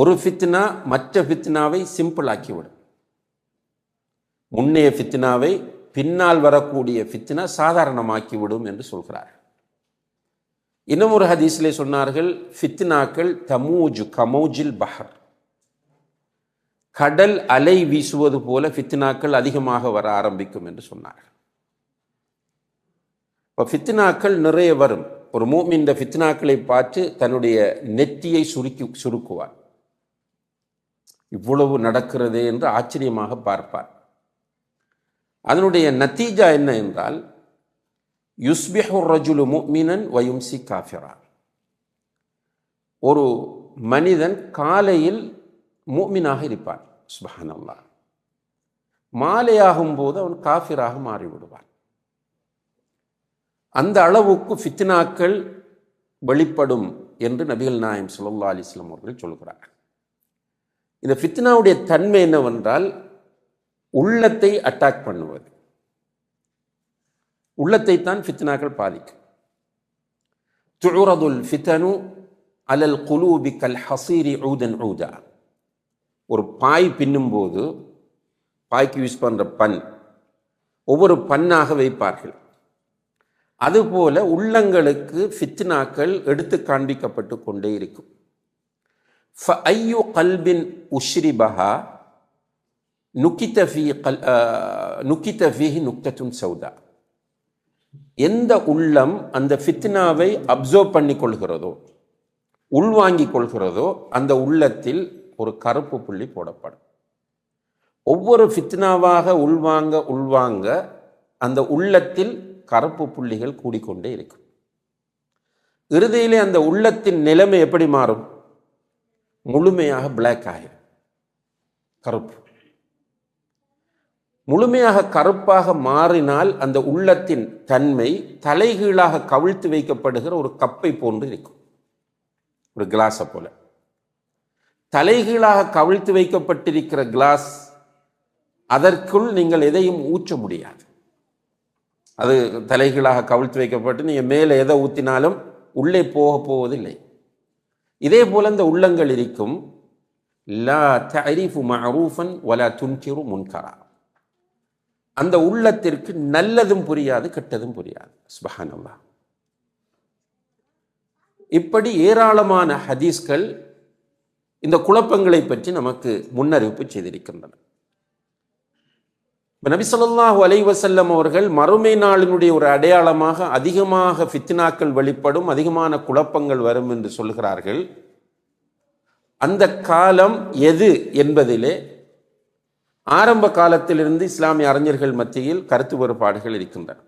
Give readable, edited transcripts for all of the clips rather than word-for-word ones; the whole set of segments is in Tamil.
ஒரு ஃபித்னா மற்ற ஃபித்னாவை சிம்பிள் ஆக்கிவிடும். முன்னைய ஃபித்னாவை பின்னால் வரக்கூடிய ஃபித்னா சாதாரணமாக்கிவிடும் என்று சொல்கிறார். இன்னும் ஒரு ஹதீஸிலே சொன்னார்கள், ஃபித்னாக்கள் தமூஜு கமௌஜில் பஹர், கடல் அலை வீசுவது போல ஃபித்னாக்கள் அதிகமாக வர ஆரம்பிக்கும் என்று சொன்னார்கள். இப்போ ஃபித்னாக்கள் நிறைய வரும். ஒரு மூமின் இந்த ஃபித்னாக்களை பார்த்து தன்னுடைய நெற்றியை சுருக்குவார். இவ்வளவு நடக்கிறதே என்று ஆச்சரியமாக பார்ப்பார். அதனுடைய நத்தீஜா என்ன என்றால், யுஸ்பிஹு ரஜுலு முஃமினன் வ யும்சி காஃபிரா. ஒரு மனிதன் காலையில் முஃமினாக இருப்பான், சுப்ஹானல்லாஹ். மாலையாகும் போது அவன் காஃபிராக மாறிவிடுவான். அந்த அளவுக்கு ஃபித்னாக்கள் வெளிப்படும் என்று நபிகள் நாயகம் ஸல்லல்லாஹு அலைஹி வஸல்லம் அவர்கள் சொல்கிறார். இந்த ஃபித்னாவுடைய தன்மை என்னவென்றால், உள்ளத்தை அட்டாக் பண்ணுவது. உள்ளத்தை தான் ஃபித்னாக்கள் பாதிக்கும். துஉரதுல் ஃபிதனு அலல் குலூபி கல் ஹஸீரி ஊதன் ஊதா. ஒரு பாய் பின்னும் போது பாய்க்கு யூஸ் பண்ணுற பன் ஒவ்வொரு பன்னாக வைப்பார்கள். அதுபோல உள்ளங்களுக்கு ஃபித்னாக்கள் எடுத்து காண்பிக்கப்பட்டு கொண்டே இருக்கும். ஃபஅய்யு கல்பின் உஷ்ரிபஹா நுக்கித ஃபீஹி நுக்தத்துன் சௌதா. எந்த உள்ளம் அந்த ஃபித்னாவை அப்சர்வ் பண்ணி கொள்கிறதோ, உள்வாங்கிக் கொள்கிறதோ, அந்த உள்ளத்தில் ஒரு கருப்பு புள்ளி போடப்படும். ஒவ்வொரு ஃபித்னாவாக உள்வாங்க அந்த உள்ளத்தில் கருப்பு புள்ளிகள் கூடிக்கொண்டே இருக்கும். இறுதியிலே அந்த உள்ளத்தின் நிலைமை எப்படி மாறும்? முழுமையாக பிளாக் ஆகிடும், கருப்பு. முழுமையாக கருப்பாக மாறினால் அந்த உள்ளத்தின் தன்மை தலைகீழாக கவிழ்த்து வைக்கப்படுகிற ஒரு கப்பை போன்று இருக்கும், ஒரு கிளாஸை போல. தலைகீழாக கவிழ்த்து வைக்கப்பட்டிருக்கிற கிளாஸ், அதற்குள் நீங்கள் எதையும் ஊற்ற முடியாது. அது தலைகீழாக கவிழ்த்து வைக்கப்பட்டு நீங்கள் மேலே எதை ஊற்றினாலும் உள்ளே போவதில்லை. இதே போல இந்த உள்ளங்கள் இருக்கும். லா தஅரிஃபு மஅரூஃபன் வலா துன்கிரு முன்கரா. அந்த உள்ளத்திற்கு நல்லதும் புரியாது, கெட்டதும் புரியாது. சுப்ஹானல்லாஹ். இப்படி ஏராளமான ஹதீஸ்கள் இந்த குழப்பங்களை பற்றி நமக்கு முன்னறிவிப்பு செய்திருக்கின்றன. நபி ஸல்லல்லாஹு அலைஹி வஸல்லம் அவர்கள் மறுமை நாளினுடைய ஒரு அடையாளமாக அதிகமாக ஃபித்னாக்கள் வெளிப்படும், அதிகமான குழப்பங்கள் வரும் என்று சொல்கிறார்கள். அந்த காலம் எது என்பதிலே ஆரம்ப காலத்திலிருந்து இஸ்லாமிய அறிஞர்கள் மத்தியில் கருத்து வேறுபாடுகள் இருக்கின்றன.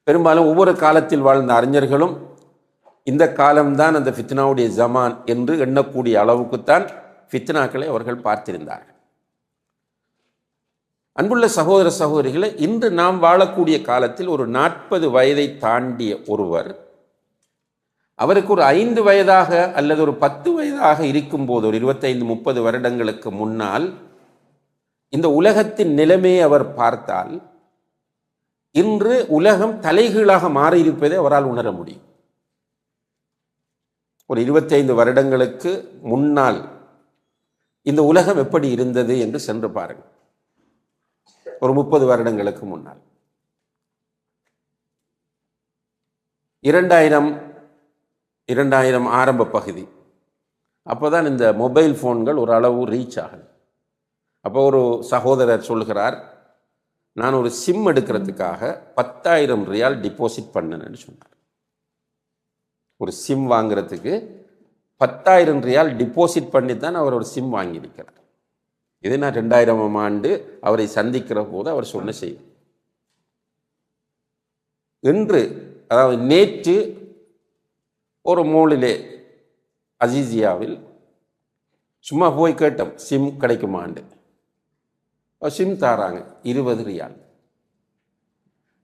பெரும்பாலும் ஒவ்வொரு காலத்தில் வாழ்ந்த அறிஞர்களும் இந்த காலம்தான் அந்த ஃபித்னாவுடைய ஜமான் என்று எண்ணக்கூடிய அளவுக்குத்தான் ஃபித்னாக்களை அவர்கள் பார்த்திருந்தார்கள். அன்புள்ள சகோதர சகோதரிகளை, இன்று நாம் வாழக்கூடிய காலத்தில் ஒரு 40 வயதை தாண்டிய ஒருவர், அவருக்கு ஒரு 5 வயதாக அல்லது ஒரு 10 வயதாக இருக்கும்போது, ஒரு 25-30 வருடங்களுக்கு முன்னால் இந்த உலகத்தின் நிலைமையை அவர் பார்த்தால், இன்று உலகம் தலைகீழாக மாறியிருப்பதை அவரால் உணர முடியும். ஒரு 25 வருடங்களுக்கு முன்னால் இந்த உலகம் எப்படி இருந்தது என்று சென்று பாருங்கள். ஒரு 30 வருடங்களுக்கு முன்னால் 2000 ஆரம்ப பகுதி, அப்போதான் இந்த மொபைல் ஃபோன்கள் ஒரு அளவு ரீச் ஆகுது. அப்போ ஒரு சகோதரர் சொல்கிறார், நான் ஒரு சிம் எடுக்கிறதுக்காக 10,000 ரியால் டிபாசிட் பண்ணேன்னு சொன்னார். ஒரு சிம் வாங்குறதுக்கு 10,000 ரியால் டிபாசிட் பண்ணி தான் அவர் ஒரு சிம் வாங்கியிருக்கிறார். இது நான் 2000ஆம் ஆண்டு அவரை சந்திக்கிற போது அவர் சொன்ன செய்தி. இன்று, அதாவது நேற்று, ஒரு மோலிலே அசீசியாவில் சும்மா போய் கேட்டோம், சிம் கிடைக்குமாண்டு. சிம் தாராங்க 20 ரியால்.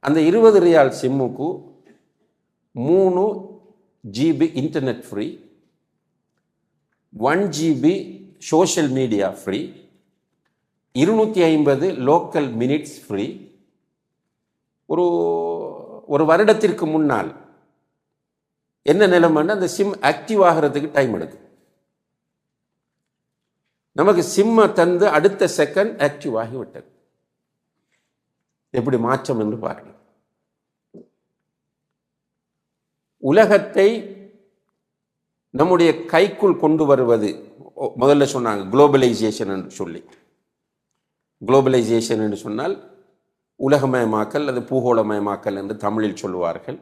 அந்த 20 ரியால் சிம்முக்கு 3 GB internet free, 1 GB social media free, 250 local minutes free. ஒரு வருடத்திற்கு முன்னால் என்ன நிலைமைன்னா, அந்த சிம் ஆக்டிவ் ஆகிறதுக்கு டைம் எடுக்கும். நமக்கு சிம்மை தந்து அடுத்த செகண்ட் ஆக்டிவ் ஆகிவிட்டது. எப்படி மாற்றம் என்று பாருங்கள். உலகத்தை நம்முடைய கைக்குள் கொண்டு வருவது, முதல்ல சொன்னாங்க குளோபலைசேஷன் என்று சொல்லி. குளோபலைசேஷன் என்று சொன்னால் உலகமயமாக்கல் அல்லது பூகோளமயமாக்கல் என்று தமிழில் சொல்லுவார்கள்.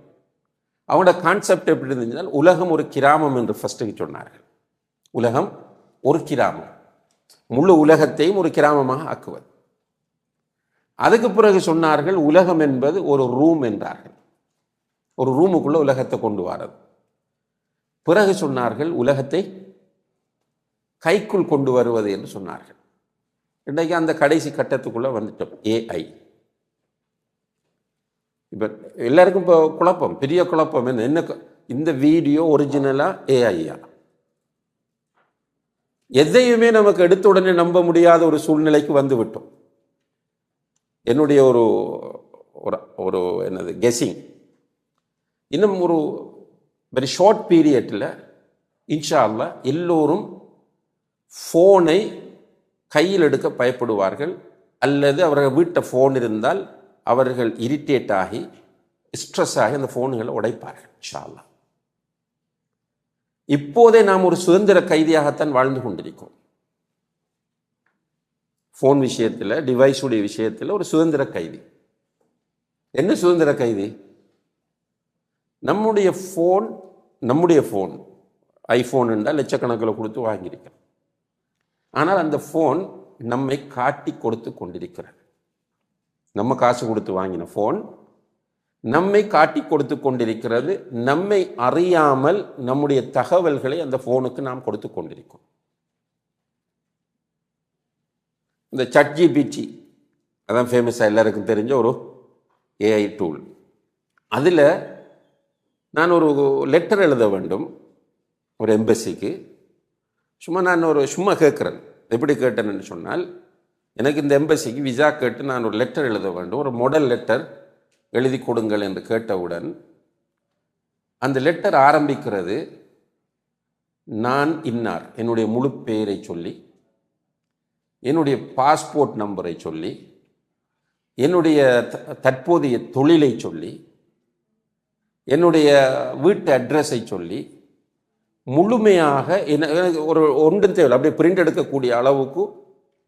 அவங்களோட கான்செப்ட் எப்படி இருந்துச்சுன்னா, உலகம் ஒரு கிராமம் என்று ஃபர்ஸ்ட்டுக்கு சொன்னார்கள். உலகம் ஒரு கிராமம், முழு உலகத்தையும் ஒரு கிராமமாக ஆக்குவது. அதுக்கு பிறகு சொன்னார்கள் உலகம் என்பது ஒரு ரூம் என்றார்கள். ஒரு ரூமுக்குள்ள உலகத்தை கொண்டு வரது. பிறகு சொன்னார்கள் உலகத்தை கைக்குள் கொண்டு வருவது என்று சொன்னார்கள். இன்றைக்கு அந்த கடைசி கட்டத்துக்குள்ள வந்துட்டோம், ஏஐ. இப்போ எல்லாருக்கும் இப்போ குழப்பம், பெரிய குழப்பம். என்ன இந்த வீடியோ ஒரிஜினலா ஏஐயா? எதையுமே நமக்கு எடுத்த உடனே நம்ப முடியாத ஒரு சூழ்நிலைக்கு வந்து விட்டோம். என்னுடைய ஒரு ஒரு என்னது கெஸிங், இன்னும் ஒரு வெரி ஷார்ட் பீரியட்டில் இன்ஷா அல்லாஹ் எல்லோரும் ஃபோனை கையில் எடுக்க பயப்படுவார்கள். அல்லது அவர்கள் வீட்டை ஃபோன் இருந்தால் அவர்கள் இரிட்டேட் ஆகி ஸ்ட்ரெஸ் ஆகி அந்த ஃபோன்களை உடைப்பார்கள் இன்ஷா அல்லாஹ். இப்போதே நாம் ஒரு சுதந்திர கைதியாகத்தான் வாழ்ந்து கொண்டிருக்கிறோம். ஃபோன் விஷயத்தில், டிவைஸுடைய விஷயத்தில் ஒரு சுதந்திர கைதி. என்ன சுதந்திர கைதி? நம்முடைய ஃபோன் ஐஃபோன் என்றால் லட்சக்கணக்கில் கொடுத்து வாங்கியிருக்கிறோம். ஆனால் அந்த ஃபோன் நம்மை காட்டி கொடுத்து கொண்டிருக்கிறது. நம்ம காசு கொடுத்து வாங்கின ஃபோன் நம்மை காட்டி கொடுத்து கொண்டிருக்கிறது. நம்மை அறியாமல் நம்முடைய தகவல்களை அந்த ஃபோனுக்கு நாம் கொடுத்து கொண்டிருக்கிறோம். இந்த ChatGPT அதான் ஃபேமஸாக எல்லாருக்கும் தெரிஞ்ச ஒரு ஏஐ டூல். அதில் நான் ஒரு லெட்டர் எழுத வேண்டும் ஒரு எம்பசிக்கு. சும்மா கேட்குறேன். எப்படி கேட்டேன்னு சொன்னால், எனக்கு இந்த எம்பசிக்கு விசா கேட்டு நான் ஒரு லெட்டர் எழுத வேண்டும், ஒரு மாடல் லெட்டர் எழுதி கொடுங்கள் என்று கேட்டவுடன் அந்த லெட்டர் ஆரம்பிக்கிறது நான் இன்னார், என்னுடைய முழு பெயரை சொல்லி, என்னுடைய பாஸ்போர்ட் நம்பரை சொல்லி, என்னுடைய தற்போதைய தொழிலை சொல்லி, என்னுடைய வீட்டு அட்ரஸை சொல்லி, முழுமையாக ஒரு ஒன்றும் தேவை அப்படியே பிரிண்ட் எடுக்கக்கூடிய அளவுக்கு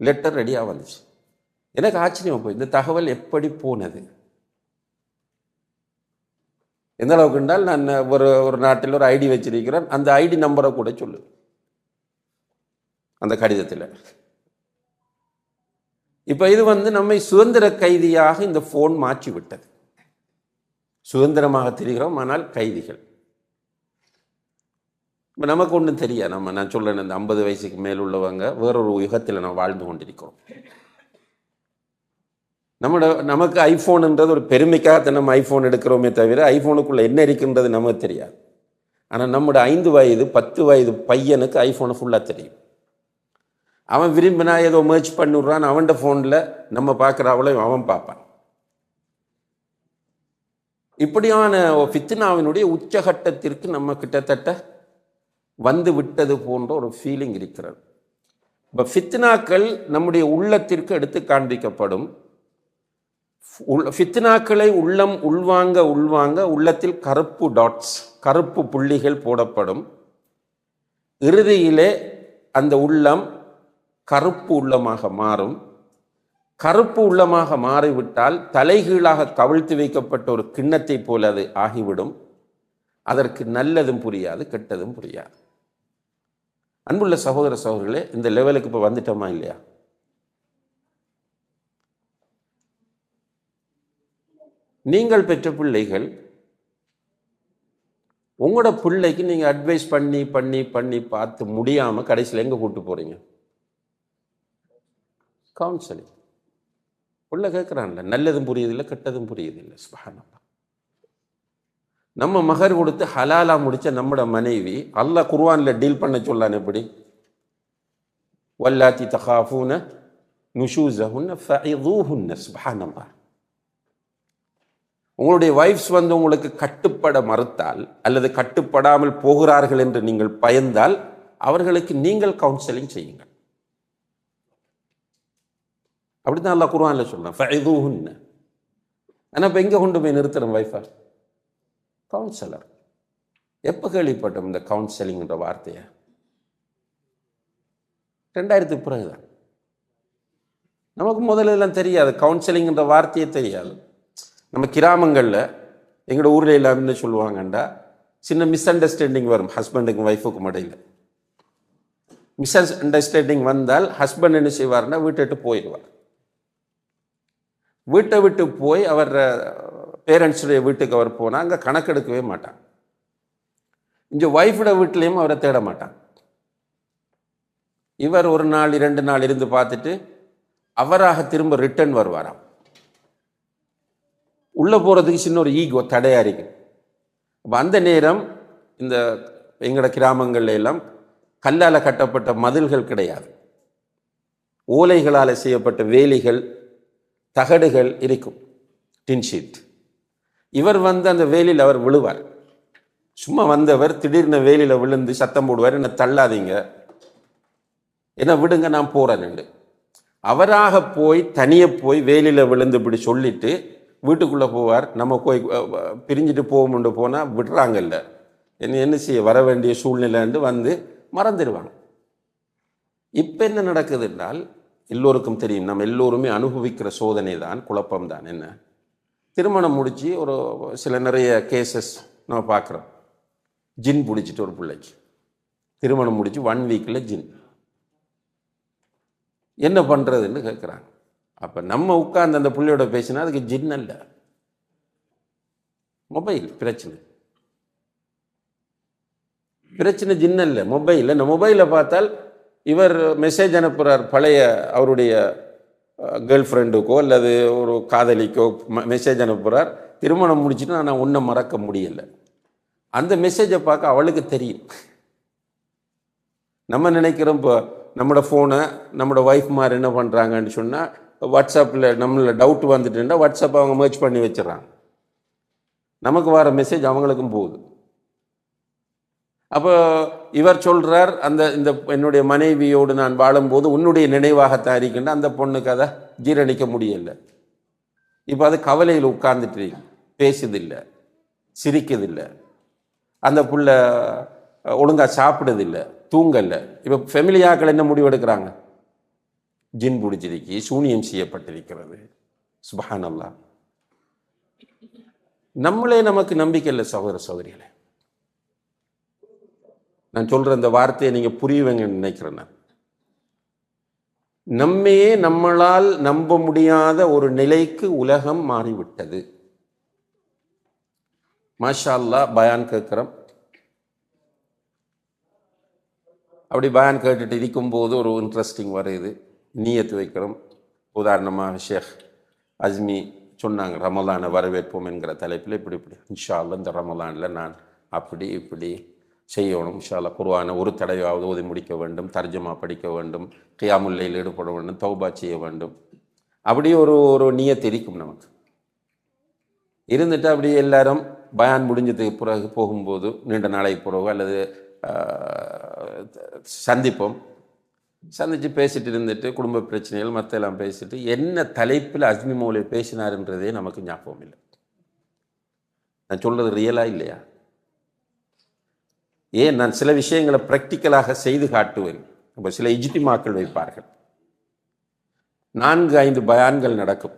லெட்டர் ரெடியாக வந்துச்சு. எனக்கு ஆச்சரியம் போய், இந்த தகவல் எப்படி போனது? எந்த அளவுக்கு என்றால், நான் ஒரு நாட்டில் ஒரு ஐடி வச்சிருக்கிறேன், அந்த ஐடி நம்பரை கூட சொல்லு அந்த கடிதத்தில். இப்போ இது நம்மை சுதந்திர கைதியாக இந்த ஃபோன் மாற்றி விட்டது. சுதந்திரமாக தெரிகிறோம், ஆனால் கைதிகள். இப்போ நமக்கு ஒன்றும் தெரியா. நான் சொல்றேன், இந்த 50 வயசுக்கு மேல் உள்ளவங்க வேறொரு யுகத்தில் நம்ம வாழ்ந்து கொண்டிருக்கிறோம். நமக்கு ஐஃபோன்ன்றது ஒரு பெருமைக்காக நம்ம ஐஃபோன் எடுக்கிறோமே தவிர ஐஃபோனுக்குள்ள என்ன இருக்குன்றது நமக்கு தெரியாது. ஆனால் நம்முடைய 5 வயது 10 வயது பையனுக்கு ஐஃபோனை ஃபுல்லாக தெரியும். அவன் விரும்பினா ஏதோ மேட்ச் பண்ணிடுறான், அவன்கிட்ட ஃபோனில் நம்ம பார்க்குற அவளையும் அவன் பார்ப்பான். இப்படியான ஃபித்னாவினுடைய உச்சகட்டத்திற்கு நம்ம கிட்டத்தட்ட வந்து விட்டது போன்ற ஒரு ஃபீலிங் இருக்கிறது. இப்போ ஃபித்னாக்கள் நம்முடைய உள்ளத்திற்கு எடுத்து காண்பிக்கப்படும். ஃபித்னாக்களை உள்ளம் உள்வாங்க உள்ளத்தில் கருப்பு டாட்ஸ், கருப்பு புள்ளிகள் போடப்படும். இறுதியிலே அந்த உள்ளம் கருப்பு உள்ளமாக மாறும். கருப்பு உள்ளமாக மாறிவிட்டால் தலைகீழாக கவிழ்த்து வைக்கப்பட்ட ஒரு கிண்ணத்தை போல அது ஆகிவிடும். அதற்கு நல்லதும் புரியாது, கெட்டதும் புரியாது. அன்புள்ள சகோதர சகோதரர்களே, இந்த லெவலுக்கு இப்போ வந்துட்டோமா இல்லையா? நீங்கள் பெற்ற பிள்ளைகள், உங்களோட பிள்ளைக்கு நீங்க அட்வைஸ் பண்ணி பண்ணி பண்ணி பார்த்து முடியாம கடைசியில் எங்க கூட்டு போறீங்க? கவுன்சிலிங். உள்ள கேட்கிறான்ல, நல்லதும் புரியுதில்லை, கெட்டதும் புரியுதில்லை. சுப்ஹானல்லாஹ். நம்ம மகர் கொடுத்து ஹலாலா முடிச்ச நம்மட மனைவி அல்லாஹ் குர்ஆன்ல டீல் பண்ண சொல்லான். எப்படி? வல்லாத்தி தகாஃபூன நுஷூஸஹுன்ன ஃபஇதூஹுன்ன. சுப்ஹானல்லாஹ். உங்களுடைய வைஃப்ஸ் உங்களுக்கு கட்டுப்பட மறுத்தால் அல்லது கட்டுப்படாமல் போகிறார்கள் என்று நீங்கள் பயந்தால் அவர்களுக்கு நீங்கள் கவுன்சிலிங் செய்யுங்கள். அப்படித்தான் அல்லாஹ் குர்ஆன்ல சொல்றான், ஃபஇதுஹுன்ன. ஆனால் இப்போ எங்கே கொண்டு போய் நிறுத்துறோம் வைஃபை? கவுன்சிலர். எப்போ கேள்விப்பட்டோம் இந்த கவுன்சிலிங்ன்ற வார்த்தையை? 2000 பிறகுதான். நமக்கு முதல்ல எல்லாம் தெரியாது, கவுன்சிலிங்ன்ற வார்த்தையே தெரியாது. நம்ம கிராமங்களில் எங்களோட ஊரில் எல்லாம் என்ன சொல்லுவாங்கண்டா, சின்ன மிஸ் அண்டர்ஸ்டாண்டிங் வரும் ஹஸ்பண்டுக்கும் ஒய்ஃபுக்கும் இடையில். மிஸ் அண்டர்ஸ்டாண்டிங் வந்தால் ஹஸ்பண்ட் என்ன செய்வார்னா வீட்டை விட்டு போயிடுவார். வீட்டை விட்டு போய் அவர் பேரண்ட்ஸுடைய வீட்டுக்கு அவர் போனால் அங்கே கணக்கெடுக்கவே மாட்டான். இங்கே ஒய்ஃபோட வீட்டிலையும் அவரை தேட மாட்டான். இவர் ஒரு நாள் 2 நாள் இருந்து பார்த்துட்டு அவராக திரும்ப ரிட்டர்ன் வருவாராம். உள்ளே போகிறதுக்கு சின்ன ஒரு ஈகோ தடையாக இருக்கு. அப்போ அந்த நேரம் இந்த எங்களோட கிராமங்கள்ல எல்லாம் கல்லால் கட்டப்பட்ட மதில்கள் கிடையாது, ஓலைகளால் செய்யப்பட்ட வேலிகள், தகடுகள் இருக்கும், டின்ஷீட். இவர் அந்த வேலியில் அவர் விழுவார். சும்மா வந்தவர் திடீர்னு வேலியில் விழுந்து சத்தம் போடுவார், என்னை தள்ளாதீங்க, என்ன விடுங்க, நான் போறேன்னு. அவராக போய் தனியே போய் வேலியில் விழுந்து இப்படி சொல்லிட்டு வீட்டுக்குள்ளே போவார். நம்ம போய் பிரிஞ்சுட்டு போகும்னு போனால் விடுறாங்கல்ல, என்ன செய்ய, வர வேண்டிய சூழ்நிலைன்னு வந்து மறந்துடுவாங்க. இப்போ என்ன நடக்குது என்றால் எல்லோருக்கும் தெரியும், நம்ம எல்லோருமே அனுபவிக்கிற சோதனை தான், குழப்பம்தான். என்ன, திருமணம் முடிச்சு ஒரு சில நிறைய கேசஸ் நம்ம பார்க்குறோம். ஜின் பிடிச்சிட்டு ஒரு பிள்ளைக்கு திருமணம் முடிச்சு 1 வீக்கில் ஜின். என்ன பண்ணுறதுன்னு கேட்குறாங்க. அப்போ நம்ம உட்கார்ந்து அந்த பிள்ளையோட பேசினா அதுக்கு ஜின் அல்ல, மொபைல் பிரச்சனை. பிரச்சனை ஜின் அல்ல, மொபைல். இந்த மொபைலை பார்த்தால் இவர் மெசேஜ் அனுப்புகிறார், பழைய அவருடைய கேர்ள் ஃப்ரெண்டுக்கோ அல்லது ஒரு காதலிக்கோ மெசேஜ் அனுப்புகிறார். திருமணம் முடிச்சுட்டு நான் ஒன்றை மறக்க முடியலை. அந்த மெசேஜை பார்க்க அவளுக்கு தெரியும். நம்ம நினைக்கிறோம் இப்போ நம்மளோட ஃபோனை நம்மளோட ஒய்ஃப் மாதிரி என்ன பண்ணுறாங்கன்னு சொன்னால், வாட்ஸ்அப்பில் நம்மள டவுட் வந்துட்டுன்னா வாட்ஸ்அப்பை அவங்க மர்ச் பண்ணி வச்சிடறாங்க. நமக்கு வர மெசேஜ் அவங்களுக்கும் போகுது. அப்போ இவர் சொல்கிறார், இந்த என்னுடைய மனைவியோடு நான் வாழும்போது உன்னுடைய நினைவாகத்தான் இருக்கின்ற அந்த பொண்ணுக்கு அதை ஜீரணிக்க முடியலை. இப்போ அது கவலையில் உட்கார்ந்துட்டு பேசுதில்லை, சிரிக்குதில்லை, அந்த புள்ள ஒழுங்காக சாப்பிடுதில்லை, தூங்கலை. இப்போ ஃபெமிலியாக்கள் என்ன முடிவு எடுக்கிறாங்க? ஜின் பிடிச்சிருக்கி, சூனியம் செய்யப்பட்டிருக்கிறது. சுப்ஹானல்லாஹ். நம்மளே நமக்கு நம்பிக்கை இல்லை சகோதர சகோதரிகளே. நான் சொல்ற இந்த வார்த்தையை நீங்க புரியுவீங்கன்னு நினைக்கிறேன். நான் நம்மையே நம்மளால் நம்ப முடியாத ஒரு நிலைக்கு உலகம் மாறிவிட்டது. மாஷா அல்லாஹ், பயான் கேட்கிறோம். அப்படி பயான் கேட்டுட்டு இருக்கும்போது ஒரு இன்ட்ரெஸ்டிங் வருது, நியத்து வைக்கிறோம். உதாரணமாக ஷேக் அஸ்மி சொன்னாங்க, ரமலானை வரவேற்போம் என்கிற தலைப்பில் இப்படி இன்ஷா அல்லாஹ் இந்த ரமலானில் நான் அப்படி இப்படி செய்யணும், இன்ஷா அல்லாஹ் குர்ஆனை ஒரு தடவையாவது ஓதி முடிக்க வேண்டும், தர்ஜமா படிக்க வேண்டும், கியாமுல்லையில் ஈடுபட வேண்டும், தௌபா செய்ய வேண்டும். அப்படி ஒரு நியத்து இருக்கும் நமக்கு. இருந்துட்டு அப்படியே எல்லாரும் பயான் முடிஞ்சதுக்கு பிறகு போகும்போது, நீண்ட நாளைக்கு பிறகு அல்லது சந்தித்து பேசிட்டு இருந்துட்டு குடும்ப பிரச்சனைகள் மற்ற எல்லாம் பேசிட்டு என்ன தலைப்பில் அஸ்மி மௌலவி பேசினார்ன்றதே நமக்கு ஞாபகம் இல்லை. நான் சொல்றது ரியலா இல்லையா? ஏன் நான் சில விஷயங்களை ப்ராக்டிக்கலாக செய்து காட்டுவேன். இப்போ சில இஜ்திமாக்கள் வைப்பார்கள், 4-5 பயான்கள் நடக்கும்.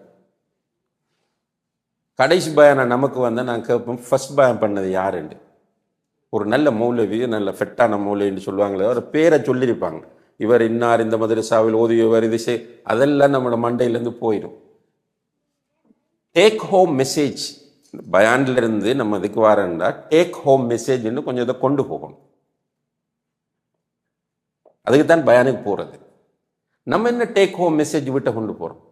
கடைசி பயானை நமக்கு வந்தால் நான் கேட்போம், ஃபர்ஸ்ட் பயான் பண்ணது யாருண்டு. ஒரு நல்ல மௌலவி, நல்ல ஃபெட்டான மௌலவின்னு சொல்லுவாங்களே, ஒரு பேரை சொல்லியிருப்பாங்க, இவர் இன்னார் இந்த மதரசாவில் ஓதியவர், இது அதெல்லாம் நம்மளோட மண்டையிலேருந்து போயிடும். டேக் ஹோம் மெசேஜ் பயான்ல இருந்து நம்ம இதுக்கு வரேன்டா, டேக் ஹோம் மெசேஜ்னு கொஞ்சம் இதை கொண்டு போகணும். அதுக்கு தான் பயானுக்கு போறது. நம்ம என்ன டேக் ஹோம் மெசேஜ் விட்ட கொண்டு போறோம்?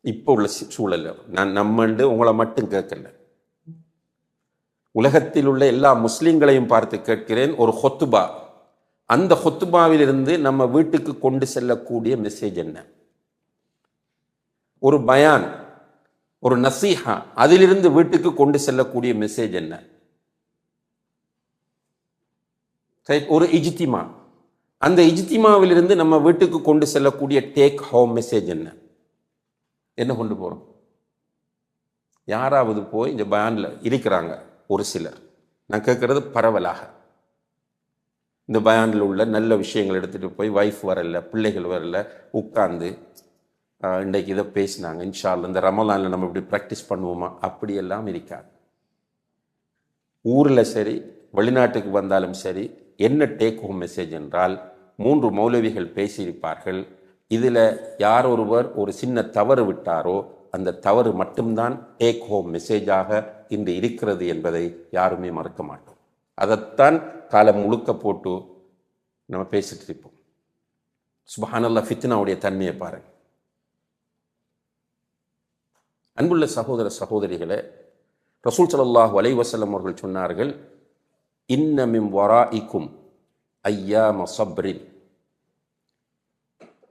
இப்போ உள்ள சூழல் நான் நம்மண்டு உங்களை மட்டும் கேட்கல, உலகத்தில் உள்ள எல்லா முஸ்லிம்களையும் பார்த்து கேட்கிறேன். ஒரு ஹொத்துபா, அந்த ஹொத்துபாவிலிருந்து நம்ம வீட்டுக்கு கொண்டு செல்லக்கூடிய மெசேஜ் என்ன? ஒரு பயான், ஒரு நசீஹா, அதிலிருந்து வீட்டுக்கு கொண்டு செல்லக்கூடிய மெசேஜ் என்ன? ஒரு இஜ்திமா, அந்த இஜ்திமாவிலிருந்து நம்ம வீட்டுக்கு கொண்டு செல்லக்கூடிய டேக் ஹோம் மெசேஜ் என்ன கொண்டு போகிறோம்? யாராவது போய் இந்த பயானில் இருக்கிறாங்க ஒரு சிலர், நான் கேட்குறது பரவலாக, இந்த பயானில் உள்ள நல்ல விஷயங்கள் எடுத்துகிட்டு போய் வைஃப் வரல, பிள்ளைகள் வரல, உட்கார்ந்து இன்றைக்கு இதை பேசினாங்க, இன்ஷா அல்லாஹ் இந்த ரமலானில் நம்ம இப்படி ப்ராக்டிஸ் பண்ணுவோமா, அப்படியெல்லாம் இருக்காது. ஊரில் சரி வெளிநாட்டுக்கு வந்தாலும் சரி, என்ன டேக் ஹோம் மெசேஜ் என்றால் 3 மௌலவிகள் பேசியிருப்பார்கள். இதில் யார் ஒருவர் ஒரு சின்ன தவறு விட்டாரோ அந்த தவறு மட்டும்தான் டேக் ஹோம் மெசேஜாக இன்று இருக்கிறது என்பதை யாருமே மறக்க மாட்டோம். அதைத்தான் காலம் முழுக்க போட்டு நம்ம பேசிட்டு இருப்போம். சுப்ஹானல்லாஹ், ஃபித்னாவுடைய தன்மையை பாருங்க. அன்புள்ள சகோதர சகோதரிகளே, ரசூல் ஸல்லல்லாஹு அலைஹி வஸல்லம் அவர்கள் சொன்னார்கள், இன்ன மின் வராஇக்கும் ஐயாம ஸப்ரின்.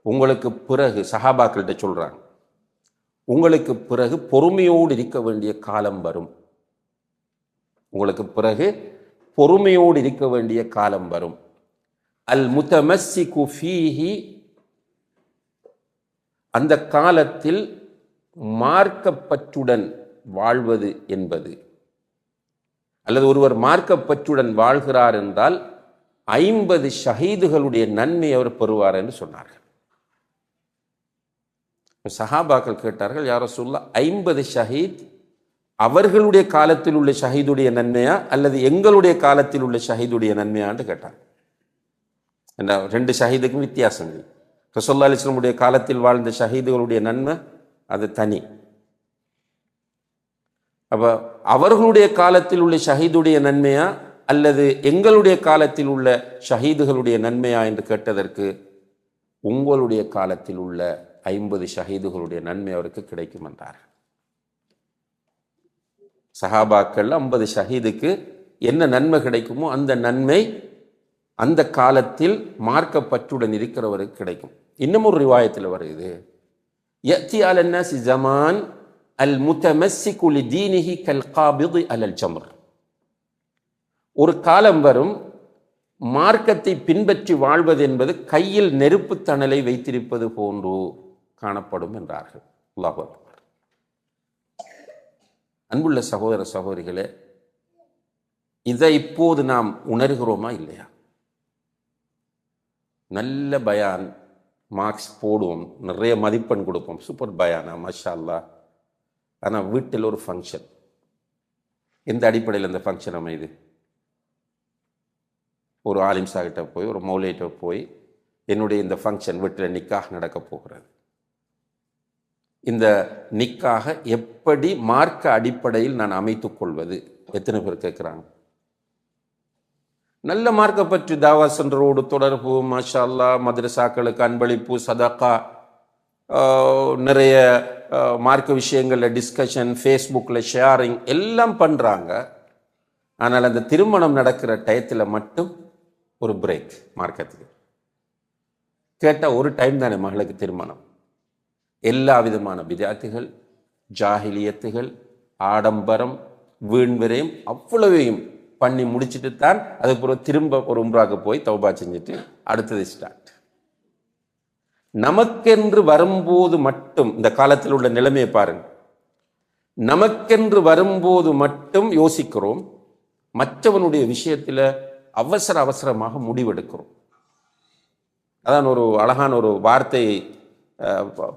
உங்களுக்கு பிறகு, சஹாபாக்கள்கிட்ட சொல்றாங்க, உங்களுக்கு பிறகு பொறுமையோடு இருக்க வேண்டிய காலம் வரும். உங்களுக்கு பிறகு பொறுமையோடு இருக்க வேண்டிய காலம் வரும். அல் முத்தமஸ்ஸிகு ஃபீஹி, அந்த காலத்தில் மார்க்கப்பற்றுடன் வாழ்வது என்பது, அல்லது ஒருவர் மார்க்கப்பற்றுடன் வாழ்கிறார் என்றால் 50 ஷஹீதுகளுடைய நன்மை அவர் பெறுவார் என்று சொன்னார்கள். சஹாபாக்கள் கேட்டார்கள், யா ரசூலுல்லாஹ், 50 ஷஹீத் அவர்களுடைய காலத்தில் உள்ள ஷஹீதுடைய நன்மையா அல்லது எங்களுடைய காலத்தில் உள்ள ஷஹீதுடைய நன்மையான்னு கேட்டாங்க. என்ன, 2 ஷஹீதுக்கும் வித்தியாசம் இல்லை. ரசூலுல்லாஹி அலைஹி வஸல்லம் காலத்தில் வாழ்ந்த ஷஹீதுகளுடைய நன்மை அது தனி. அப்ப அவர்களுடைய காலத்தில் உள்ள ஷஹீதுடைய நன்மையா அல்லது எங்களுடைய காலத்தில் உள்ள ஷஹீதுகளுடைய நன்மையா என்று கேட்டதற்கு, உங்களுடைய காலத்தில் உள்ள 50 ஷஹீதுகளுடைய நன்மை அவருக்கு கிடைக்கும் என்றார். சஹாபாக்கள் 50 ஷஹீதுக்கு என்ன நன்மை கிடைக்குமோ அந்த நன்மை அந்த காலத்தில் மார்க்கப்பற்றுடன் இருக்கிறவருக்கு கிடைக்கும். இன்னும் ஒரு ரிவாயத்தில் வருது, யத்தி அலன்னாசி ஜமான் அல் முத்தமஸ்ஸிகு லிதீனிஹி கல் காபிதி அலல் ஜம்ர். ஒரு காலம் வரும், மார்க்கத்தை பின்பற்றி வாழ்வது என்பது கையில் நெருப்பு தணலை வைத்திருப்பது போன்று காணப்படும் என்றார்கள். அல்லாஹ் அக்பர். அன்புள்ள சகோதர சகோதரிகளே, இதை இப்போது நாம் உணர்கிறோமா இல்லையா? நல்ல பயான், மார்க்ஸ் போடுவோம், நிறைய மதிப்பெண் கொடுப்போம், சூப்பர் பயானா மாஷா அல்லாஹ். ஆனால் வீட்டில் ஒரு ஃபங்க்ஷன், எந்த அடிப்படையில் அந்த ஃபங்க்ஷன் அமையுது? ஒரு ஆலிம் சாகிட்ட போய், ஒரு மௌலையிட்ட போய், என்னுடைய இந்த ஃபங்க்ஷன் வீட்டில் நிக்காக நடக்க போகிறது, இந்த நிக்காக எப்படி மார்க்க அடிப்படையில் நான் அமைத்துக் கொள்வது? எத்தனை பேர் கேட்குறாங்க? நல்ல மார்க்க பற்றி தாவா சென்றரோடு தொடர்பு, மாஷா அல்லாஹ், மദ്രസാக்களுக்கு அன்பளிப்பு, சதகா, நிறைய மார்க்க விஷயங்களில் டிஸ்கஷன், ஃபேஸ்புக்கில் ஷேரிங் எல்லாம் பண்ணுறாங்க. ஆனால் அந்த திருமணம் நடக்கிற டயத்தில் மட்டும் ஒரு பிரேக் மார்க்கத்துக்கு. கேட்டால் ஒரு டைம் தானே மகளுக்கு திருமணம். எல்லா விதமான பிதாத்துகள், ஜாஹிலியத்துகள், ஆடம்பரம், வீண்விரயம் அவ்வளவையும் பண்ணி முடிச்சுட்டு தான் அதுக்கப்புறம் திரும்ப ஒரு உம்ராக்கு போய் தௌபா செஞ்சுட்டு அடுத்தது ஸ்டார்ட். நமக்கென்று வரும்போது மட்டும், இந்த காலத்தில் உள்ள நிலைமையை பாருங்க, நமக்கென்று வரும்போது மட்டும் யோசிக்கிறோம், மற்றவனுடைய விஷயத்தில் அவசரமாக முடிவெடுக்கிறோம். அதான் ஒரு அழகான ஒரு வார்த்தை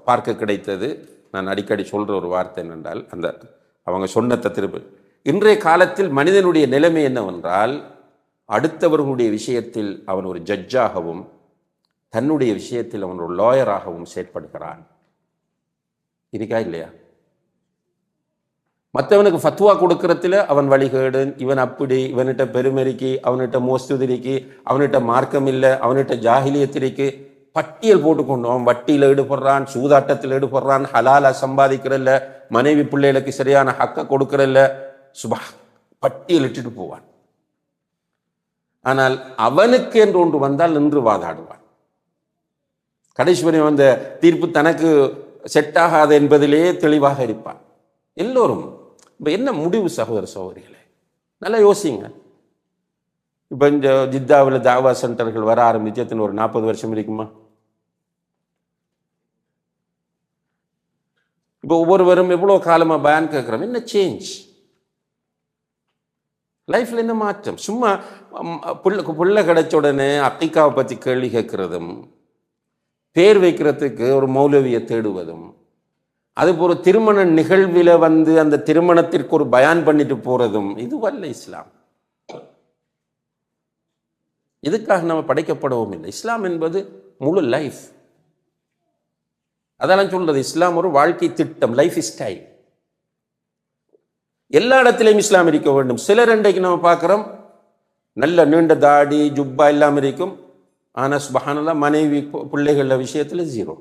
பார்க்க கிடைத்தது. நான் அடிக்கடி சொல்கிற ஒரு வார்த்தை என்னென்றால், அந்த அவங்க சொன்னதை திரும்ப, இன்றைய காலத்தில் மனிதனுடைய நிலைமை என்னவென்றால், அடுத்தவர்களுடைய விஷயத்தில் அவன் ஒரு ஜட்ஜாகவும் தன்னுடைய விஷயத்தில் அவன் ஒரு லாயராகவும் செயற்படுகிறான். இருக்கா இல்லையா? மற்றவனுக்கு ஃபத்வா கொடுக்கறதுல அவன் வழிகேடு, இவன் அப்படி, இவன்கிட்ட பெருமெறிக்கு, அவன்கிட்ட மோஸ்துதிரிக்கு, அவன்கிட்ட மார்க்கம் இல்லை, அவன்கிட்ட ஜாஹிலியத்திற்கு பட்டியல் போட்டுக்கொண்டு அவன் வட்டியில் ஈடுபடுறான், சூதாட்டத்தில் ஈடுபடுறான், ஹலாலா சம்பாதிக்கிறல்ல, மனைவி பிள்ளைகளுக்கு சரியான ஹக்க கொடுக்கறல்ல, சுபா பட்டியல் இட்டுட்டு போவான். ஆனால் அவனுக்கு என்று ஒன்று வந்தால் நின்று வாதாடுவான். கடைசி வரை அந்த தீர்ப்பு தனக்கு செட் ஆகாது என்பதிலேயே தெளிவாக இருப்பான். எல்லோரும் இப்போ என்ன முடிவு? சகோதர சகோதரிகளே, நல்லா யோசிங்க. இப்போ இந்த ஜித்தாவில் தாவா சென்டர்கள் வர ஆரம்பிச்சு எத்தனை ஒரு 40 வருஷம் இருக்குமா? இப்போ ஒவ்வொருவரும் எவ்வளோ காலமாக பயான் கேட்குறோம், என்ன சேஞ்ச் லைஃப்ல, என்ன மாற்றம்? சும்மா புள்ள கிடைச்ச உடனே அக்கீக்காவை பற்றி கேள்வி கேட்கறதும், பேர் வைக்கிறதுக்கு ஒரு மௌலவியை தேடுவதும், அதுபோல் திருமண நிகழ்வில் வந்து அந்த திருமணத்திற்கு ஒரு பயான் பண்ணிட்டு போறதும் இதுவல்ல இஸ்லாம். இதுக்காக நம்ம படைக்கப்படவும் இல்லை. இஸ்லாம் என்பது முழு லைஃப். அதெல்லாம் சொல்றது இஸ்லாம் ஒரு வாழ்க்கை திட்டம், லைஃப் ஸ்டைல். எல்லா இடத்திலையும் இஸ்லாம் இருக்க வேண்டும். சிலர் இன்றைக்கு நம்ம பார்க்கிறோம், நல்ல நீண்ட தாடி ஜுப்பா எல்லாம் இருக்கும், ஆனால் சுப்ஹானல்லாஹ் மனைவி பிள்ளைகள விஷயத்தில் ஜீரோ,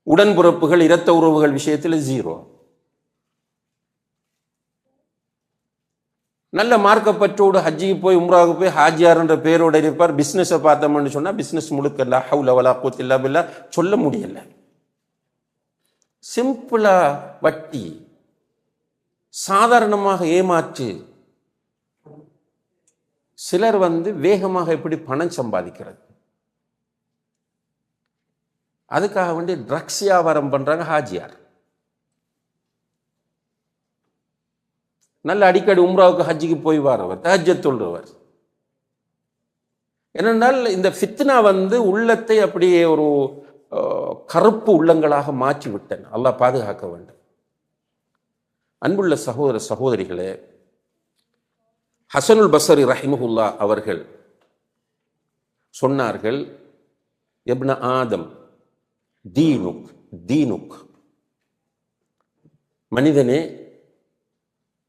உடன்பிறப்புகள் இரத்த உறவுகள் விஷயத்தில் ஜீரோ. நல்ல மார்க்கப்பற்றோடு ஹஜ்ஜிக்கு போய் உம்ராவுக்கு போய் ஹாஜியார் என்ற பேரோட இருப்பார். பிஸ்னஸை பார்த்தோம்னு சொன்னா பிஸ்னஸ் முழுக்க லா ஹவ்ல வலா குவத்த இல்லா பில்லாஹ் சொல்ல முடியல. சிம்பிளா வட்டி, சாதாரணமாக ஏமாற்று. சிலர் வந்து வேகமாக எப்படி பணம் சம்பாதிக்கிறது, அதுக்காக வேண்டி ட்ரக்ஸ் வியாபாரம் பண்றாங்க ஹாஜியார். நல்ல அடிக்கடி உம்ராவுக்கு ஹஜ்ஜிக்கு போய் வரவர், தஹஜ்ஜத் தொழுறவர். ஏனென்றால் இந்த ஃபித்னா வந்து உள்ளத்தை அப்படியே ஒரு கருப்பு உள்ளங்களாக மாற்றி விட்டன. அல்லாஹ் பாதுகாக்க வேண்டும். அன்புள்ள சகோதர சகோதரிகளே, ஹசனுல் பஸ்ரி ரஹிமஹுல்லா அவர்கள் சொன்னார்கள், இப்ன ஆதம் தீனுக் தீனுக், மனிதனே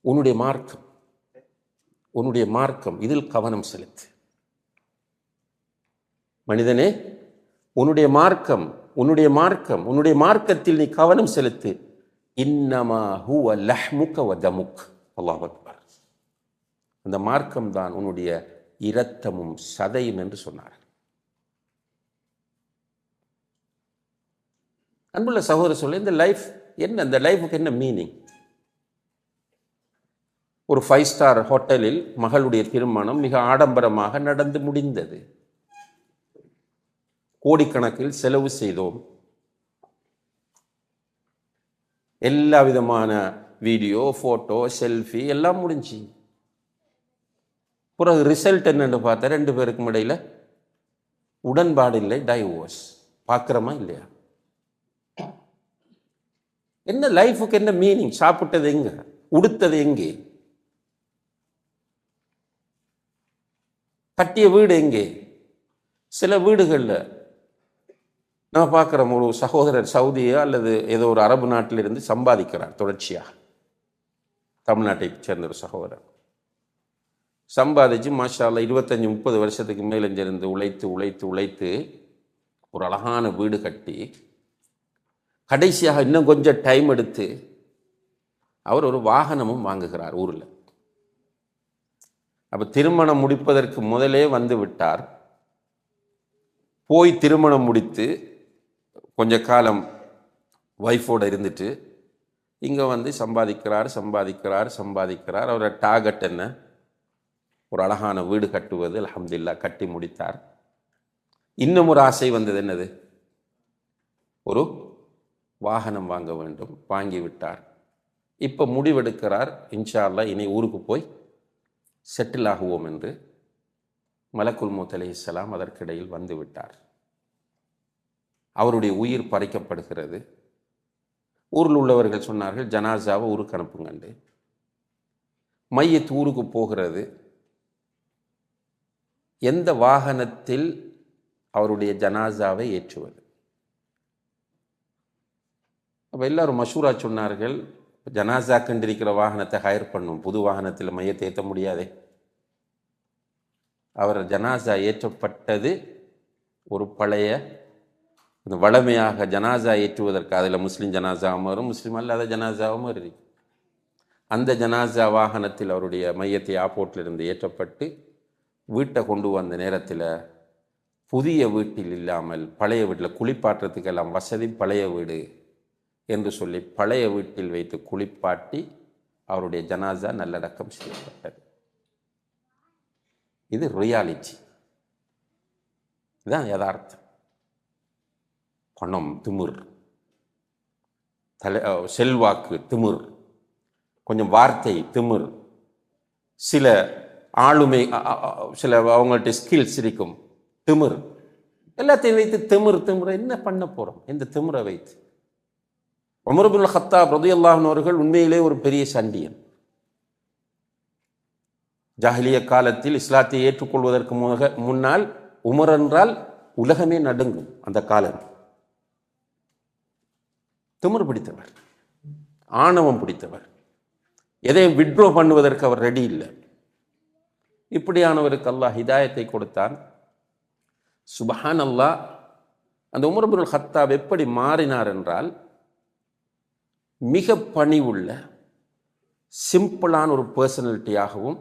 உன்னுடைய மார்க்கம், உன்னுடைய மார்க்கம் இதில் கவனம் செலுத்து. மனிதனே உன்னுடைய மார்க்கம், உன்னுடைய மார்க்கம், உன்னுடைய மார்க்கத்தில் நீ கவனம் செலுத்து. இன்னமா ஹுவ லஹ்முக வ தமுக். அல்லாஹ் அக்பர். அந்த மார்க்கம் தான் உன்னுடைய இரத்தமும் சதையும் என்று சொன்னார். அன்புள்ள சகோதரர் சொல்ல, இந்த லைஃப் என்ன, இந்த லைஃபுக்கு என்ன மீனிங்? ஒரு 5 ஸ்டார் ஹோட்டலில் மகளுடைய திருமணம் மிக ஆடம்பரமாக நடந்து முடிந்தது. கோடிக்கணக்கில் செலவு செய்தோம். எல்லா விதமான வீடியோ, போட்டோ, செல்ஃபி எல்லாம் முடிஞ்சு. பிறகு ரிசல்ட் என்னன்னு பார்த்தா 2 பேருக்கும் இடையில உடன்பாடு இல்லை, டைவோர்ஸ். பார்க்கிறோமா இல்லையா? என்ன லைஃபுக்கு என்ன மீனிங்? சாப்பிட்டது எங்க, உடுத்தது எங்கே, கட்டிய வீடு எங்கே? சில வீடுகளில் நம்ம பார்க்குறோம், ஒரு சகோதரர் சவுதியா அல்லது ஏதோ ஒரு அரபு நாட்டிலிருந்து சம்பாதிக்கிறார் தொடர்ச்சியாக. தமிழ்நாட்டை சேர்ந்த ஒரு சகோதரர் சம்பாதிச்சு மாஷா அல்லாஹ் 25-30 வருஷத்துக்கு மேலிருந்து உழைத்து உழைத்து உழைத்து ஒரு அழகான வீடு கட்டி, கடைசியாக இன்னும் கொஞ்சம் டைம் எடுத்து அவர் ஒரு வாகனமும் வாங்குகிறார் ஊரில். அப்போ திருமணம் முடிப்பதற்கு முதலே வந்து விட்டார். போய் திருமணம் முடித்து கொஞ்ச காலம் ஒய்ஃபோடு இருந்துட்டு இங்கே வந்து சம்பாதிக்கிறார் சம்பாதிக்கிறார் சம்பாதிக்கிறார். அவரோட டார்கெட் என்ன? ஒரு அழகான வீடு கட்டுவது. அல்ஹம்துலில்லாஹ் கட்டி முடித்தார். இன்னும் ஒரு ஆசை வந்தது. என்னது? ஒரு வாகனம் வாங்க வேண்டும். வாங்கிவிட்டார். இப்போ முடிவெடுக்கிறார், இன்ஷா அல்லாஹ் இனி ஊருக்கு போய் செட்டில் ஆகுவோம் என்று. மலக்குல் மௌத் அலைஹிஸ்ஸலாம் அதற்கிடையில் வந்து விட்டார். அவருடைய உயிர் பறிக்கப்படுகிறது. ஊரில் உள்ளவர்கள் சொன்னார்கள், ஜனாசாவை ஊருக்கு அனுப்புங்கண்டு. மையத் ஊருக்கு போகிறது. எந்த வாகனத்தில் அவருடைய ஜனாசாவை ஏற்றுவது? அப்போ எல்லாரும் மஷூரா சொன்னார்கள், ஜனாசா கண்டிருக்கிற வாகனத்தை ஹயர் பண்ணும், புது வாகனத்தில் மையத்தை ஏற்ற முடியாதே. அவர் ஜனாசா ஏற்றப்பட்டது ஒரு பழைய வளமையாக ஜனாசா ஏற்றுவதற்கு. அதில் முஸ்லீம் ஜனாசாவும் வரும், முஸ்லீம் அல்லாத ஜனாசாவும் வரும். அந்த ஜனாசா வாகனத்தில் அவருடைய மையத்தை ஏர்போர்ட்டிலிருந்து ஏற்றப்பட்டு வீட்டை கொண்டு வந்த நேரத்தில் புதிய வீட்டில் இல்லாமல் பழைய வீட்டில் குளிப்பாட்டுறதுக்கெல்லாம் வசதி, பழைய வீடு என்று சொல்லி பழைய வீட்டில் வைத்து குளிப்பாட்டி அவருடைய ஜனாசா நல்லடக்கம் செய்யப்பட்டது. இது ரியாலிட்டி, இதுதான் யதார்த்தம். பணம் திமிர், செல்வாக்கு திமிர், கொஞ்சம் வார்த்தை திமிர், சில ஆளுமை, சில அவங்கள்ட்ட ஸ்கில்ஸ் இருக்கும் திமிர், எல்லாத்தையும் வைத்து திமிர் என்ன பண்ண போறோம்? இந்த திமிரை வைத்து உமர் இப்னுல் கத்தாப் ரலியல்லாஹு அன்ஹு அவர்கள் உண்மையிலே ஒரு பெரிய சண்டியன். ஜாஹிலிய காலத்தில் இஸ்லாத்தை ஏற்றுக்கொள்வதற்கு முன்னால் உமர் என்றால் உலகமே நடுங்கும். அந்த காலம் திமிர் பிடித்தவர், ஆணவம் பிடித்தவர், எதையும் விட்ரோ பண்ணுவதற்கு அவர் ரெடி இல்லை. இப்படியானவருக்கு அல்லாஹ் ஹிதாயத்தை கொடுத்தான். சுபஹான் அல்லாஹ். அந்த உமர் இப்னுல் கத்தாப் எப்படி மாறினார் என்றால், மிக பணிவுள்ள சிம்பிளான ஒரு பர்சனாலிட்டியாகவும்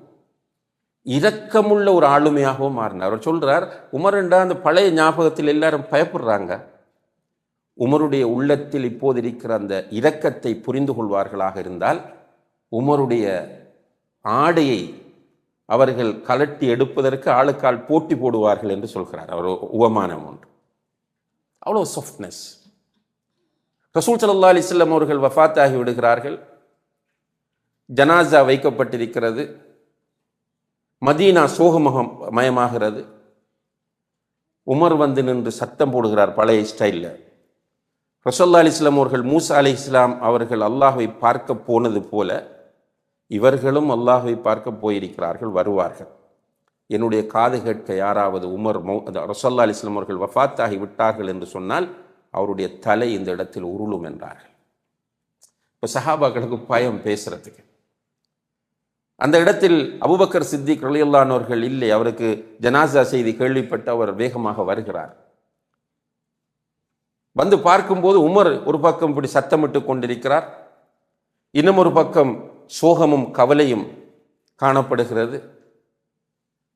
இரக்கமுள்ள ஒரு ஆளுமையாகவும் மாறினார். அவர் சொல்றார், உமர் என்றால் அந்த பழைய ஞாபகத்தில் எல்லாரும் பயப்படுறாங்க, உமருடைய உள்ளத்தில் இப்போது இருக்கிற அந்த இரக்கத்தை புரிந்து கொள்வார்களாக இருந்தால் உமருடைய ஆடையை அவர்கள் கலட்டி எடுப்பதற்கு ஆளுக்கால் போட்டி போடுவார்கள் என்று சொல்கிறார். அவர் உவமானம் ஒன்று. அவ்வளோ சாஃப்ட்னஸ். ரசூல் ஸல்லல்லாஹு அலைஹி வஸல்லம் அவர்கள் வஃபாத் ஆகி விடுகிறார்கள். ஜனாசா வைக்கப்பட்டிருக்கிறது. மதீனா சோகமயமாகிறது. உமர் வந்து நின்று சத்தம் போடுகிறார் பழைய ஸ்டைலில். ரசூலுல்லாஹி அலைஹி வஸல்லம் அவர்கள் மூசா அலைஹிஸ்ஸலாம் அவர்கள் அல்லாஹ்வை பார்க்க போனது போல இவர்களும் அல்லாஹ்வை பார்க்க போயிருக்கிறார்கள், வருவார்கள். என்னுடைய காது கேட்க யாராவது உமர் ரசூலுல்லாஹி அலைஹி வஸல்லம் அவர்கள் வஃபாத் ஆகி விட்டார்கள் என்று சொன்னால் அவருடைய தலை இந்த இடத்தில் உருளும் என்றார்கள். இப்போ சஹாபாக்களுக்கு பயம் பேசுறதுக்கு. அந்த இடத்தில் அபூபக்கர் சித்திக் ரலியல்லாஹு அன்ஹு அவர்கள் இல்லை. அவருக்கு ஜனாசா செய்தி கேள்விப்பட்டு அவர் வேகமாக வருகிறார். வந்து பார்க்கும்போது உமர் ஒரு பக்கம் இப்படி சத்தமிட்டு கொண்டிருக்கிறார், இன்னும் ஒரு பக்கம் சோகமும் கவலையும் காணப்படுகிறது.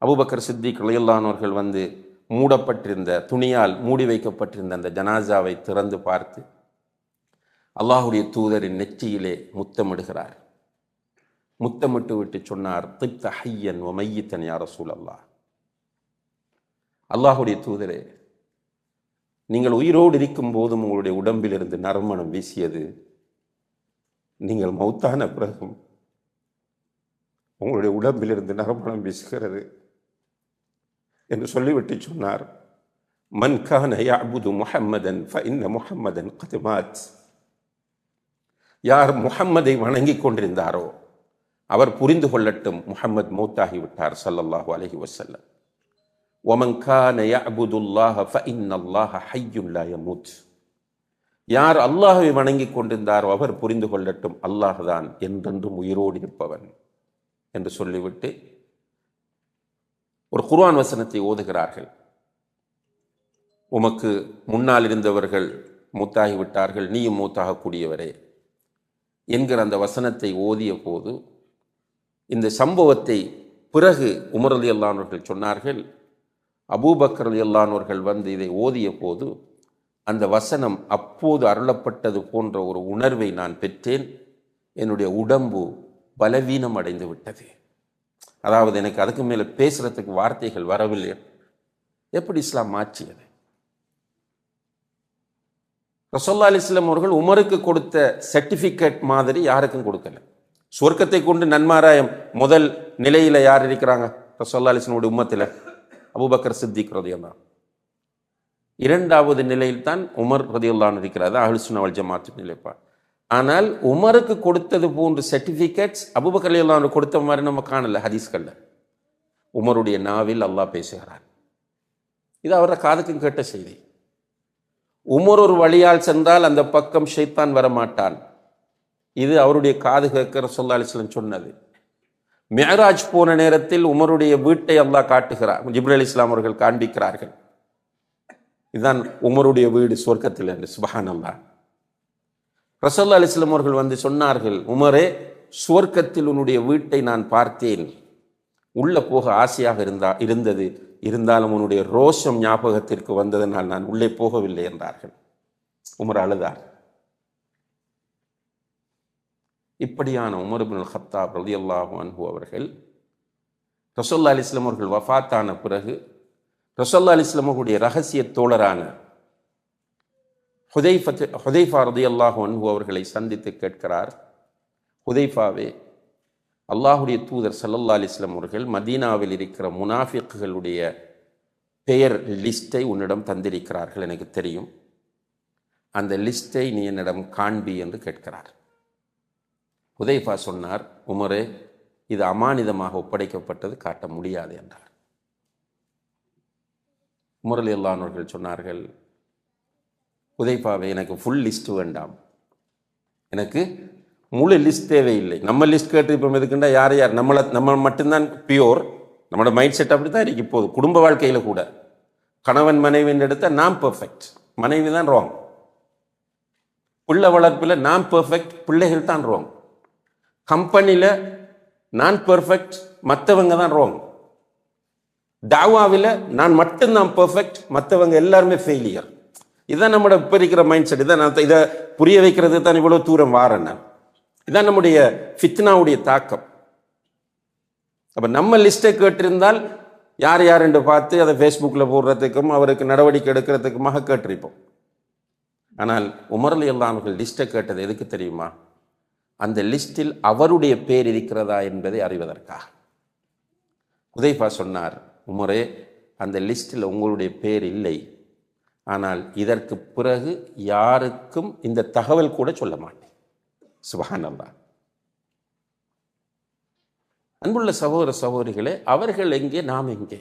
அபூபக்கர் சித்திக் ரலியல்லாஹு அன்ஹு அவர்கள் வந்து மூடப்பட்டிருந்த துணியால் மூடி வைக்கப்பட்டிருந்த அந்த ஜனாசாவை திறந்து பார்த்து அல்லாஹுடைய தூதரின் நெற்றியிலே முத்தமிடுகிறார். முத்தமிட்டு விட்டு சொன்னார், திப்த ஹய்யன் வ மையித்தன் யா ரசூலல்லாஹ். அல்லாஹுடைய தூதரே, நீங்கள் உயிரோடு இருக்கும் போதும் உங்களுடைய உடம்பிலிருந்து நறுமணம் வீசியது, நீங்கள் மௌத்தான பிறகும் உங்களுடைய உடம்பிலிருந்து நறுமணம் வீசுகிறது என்று சொல்லிவிட்டு சொன்னார், மன் கான யஅபுது முஹம்மதன் ஃபஇன்ன முஹம்மதன் கத் மாத். யார் முஹம்மதை வணங்கி கொண்டிருந்தாரோ அவர் புரிந்து கொள்ளட்டும், முஹம்மத் மௌத்தாகி விட்டார் ஸல்லல்லாஹு அலைஹி வஸல்லம். வமன் கான யஅபுதுல்லாஹ ஃபஇன்னல்லாஹ ஹய்யுன் லா யமூத். யார் அல்லாஹ்வை வணங்கி கொண்டிருந்தாரோ அவர் புரிந்து கொள்ளட்டும், அல்லாஹ் தான் என்றென்றும் உயிரோடு இருப்பவன் என்று சொல்லிவிட்டு ஒரு குர்ஆன் வசனத்தை ஓதுகிறார்கள். உமக்கு முன்னால் இருந்தவர்கள் மூத்தாகிவிட்டார்கள், நீயும் மூத்தாகக்கூடியவரே என்கிற அந்த வசனத்தை ஓதிய போது இந்த சம்பவத்தை பிறகு உமர் ரலியல்லாஹு அன்ஹு அவர்கள் சொன்னார்கள், அபூபக்கர் ரலியல்லாஹு அன்ஹு அவர்கள் வந்து இதை ஓதிய போது அந்த வசனம் அப்போது அருளப்பட்டது போன்ற ஒரு உணர்வை நான் பெற்றேன். என்னுடைய உடம்பு பலவீனம் அடைந்து விட்டது. அதாவது எனக்கு அதுக்கு மேலே பேசுறதுக்கு வார்த்தைகள் வரவில்லை. எப்படி இஸ்லாம் மாற்றியது? ரசூலுல்லாஹி அலைஹி வஸல்லம் அவர்கள் உமருக்கு கொடுத்த சர்டிஃபிகேட் மாதிரி யாருக்கும் கொடுக்கல. சொர்க்கத்தை கொண்டு நன்மாராயம் முதல் நிலையில யார் இருக்கிறாங்க? ரசூலுல்லாஹி அலைஹி வஸல்லம் உம்மத்தில் அபூபக்கர் சித்திக் ரலியல்லாஹு. இரண்டாவது நிலையில் தான் உமர் ரலியல்லாஹு அன்ஹு இருக்கிறார். அஹ்லுஸ் சுன்னah வல் ஜமாஅத் நிலைப்பா. ஆனால் உமருக்கு கொடுத்தது போன்ற சர்டிஃபிகேட்ஸ் அபூபக்கர் ரலியல்லாஹு அன்ஹு கொடுத்த மாதிரி நம்ம காணல ஹதீஸ்கள்ல. உமருடைய நாவில் அல்லாஹ் பேசுகிறார். இது அவர காதுக்கும் கேட்ட செய்தி. உமர் ஒரு வழியால் சென்றால் அந்த பக்கம் ஷைத்தான் வரமாட்டான். இது அவருடைய காது கேட்க ரசூலுல்லாஹி அலைஹி வஸல்லம் சொன்னது. மிஅராஜ் போன நேரத்தில் உமருடைய வீட்டை அல்லாஹ் காட்டுகிறார். ஜிப்ரீல் அலைஹிஸ்ஸலாம் அவர்கள் காண்பிக்கிறார்கள், இதுதான் உமருடைய வீடு சொர்க்கத்தில் என்று. சுப்ஹானல்லாஹ். ரசூலுல்லாஹி அலைஹி வஸல்லம் அவர்கள் வந்து சொன்னார்கள், உமரே, சுவர்க்கத்தில் உன்னுடைய வீட்டை நான் பார்த்தேன், உள்ள போக ஆசையாக இருந்தது, இருந்தாலும் உன்னுடைய ரோஷம் ஞாபகத்திற்கு வந்ததனால் நான் உள்ளே போகவில்லை என்றார்கள். உமர் அழுதார். இப்படியான உமர் இப்னுல் கத்தாப் ரலியல்லாஹு அன்ஹு அவர்கள் ரசூலுல்லாஹி அலைஹி வஸல்லம் அவர்கள் வஃபாத்தான பிறகு ரசூலுல்லாஹி அலைஹி வஸல்லம் அவர்களுடைய ரகசிய தோழரான ஹுதைஃபா ரலியல்லாஹு அன்ஹு அவர்களை சந்தித்து கேட்கிறார், ஹுதைஃபாவே, அல்லாஹுடைய தூதர் ஸல்லல்லாஹு அலைஹி வஸல்லம் அவர்கள் மதீனாவில் இருக்கிற முனாஃபிக்குகளுடைய பெயர் லிஸ்ட்டை உன்னிடம் தந்திருக்கிறார்கள், எனக்கு தெரியும். அந்த லிஸ்ட்டை நீ என்னிடம் காண்பி என்று கேட்கிறார். ஹுதைஃபா சொன்னார், உமரே, இது அமானிதமாக ஒப்படைக்கப்பட்டது, காட்ட முடியாது என்றார். உமர் ரலியல்லாஹு அன்ஹு அவர்கள் சொன்னார்கள், ஹுதைஃபாவே, எனக்கு ஃபுல் லிஸ்ட் வேண்டாம், எனக்கு முழு லிஸ்ட் தேவையில்லை. நம்ம லிஸ்ட் கேட்டு இப்போ எதுக்குண்டா யார் யார் நம்ம மட்டும்தான் பியோர், நம்மளோட மைண்ட் செட் அப்படி தான் இருக்கு. இப்போது குடும்ப வாழ்க்கையில் கூட கணவன் மனைவின்னு எடுத்தால் நான் பெர்ஃபெக்ட், மனைவி தான் ராங். பிள்ளை வளர்ப்பில் நான் பெர்ஃபெக்ட், பிள்ளைகள் தான் ராங். கம்பெனியில் நான் பெர்ஃபெக்ட், மற்றவங்க தான் ராங். தாவாவில் நான் மட்டும்தான் பெர்ஃபெக்ட், மற்றவங்க எல்லாருமே ஃபெயிலியர். இதுதான் நம்மளோட இப்போ இருக்கிற மைண்ட் செட். இதான் நான் இதை புரிய வைக்கிறது தான் இவ்வளோ தூரம் வாரேன் நான். இதான் நம்முடைய ஃபித்னாவுடைய தாக்கம். அப்போ நம்ம லிஸ்ட்டை கேட்டிருந்தால் யார் யார் என்று பார்த்து அதை ஃபேஸ்புக்கில் போடுறதுக்கும் அவருக்கு நடவடிக்கை எடுக்கிறதுக்குமாக கேட்டிருப்போம். ஆனால் உமர் ரலியல்லாஹு அன்ஹு லிஸ்ட்டை கேட்டது எதுக்கு தெரியுமா? அந்த லிஸ்டில் அவருடைய பேர் இருக்கிறதா என்பதை அறிவதற்காக. ஹுதைஃபா சொன்னார், உமரே, அந்த லிஸ்டில் உங்களுடைய பேர் இல்லை, ஆனால் இதற்கு பிறகு யாருக்கும் இந்த தகவல் கூட சொல்ல மாட்டேன். சுப்ஹானல்லாஹ். அன்புள்ள சகோதர சகோதரிகளே, அவர்கள் எங்கே, நாம் எங்கே?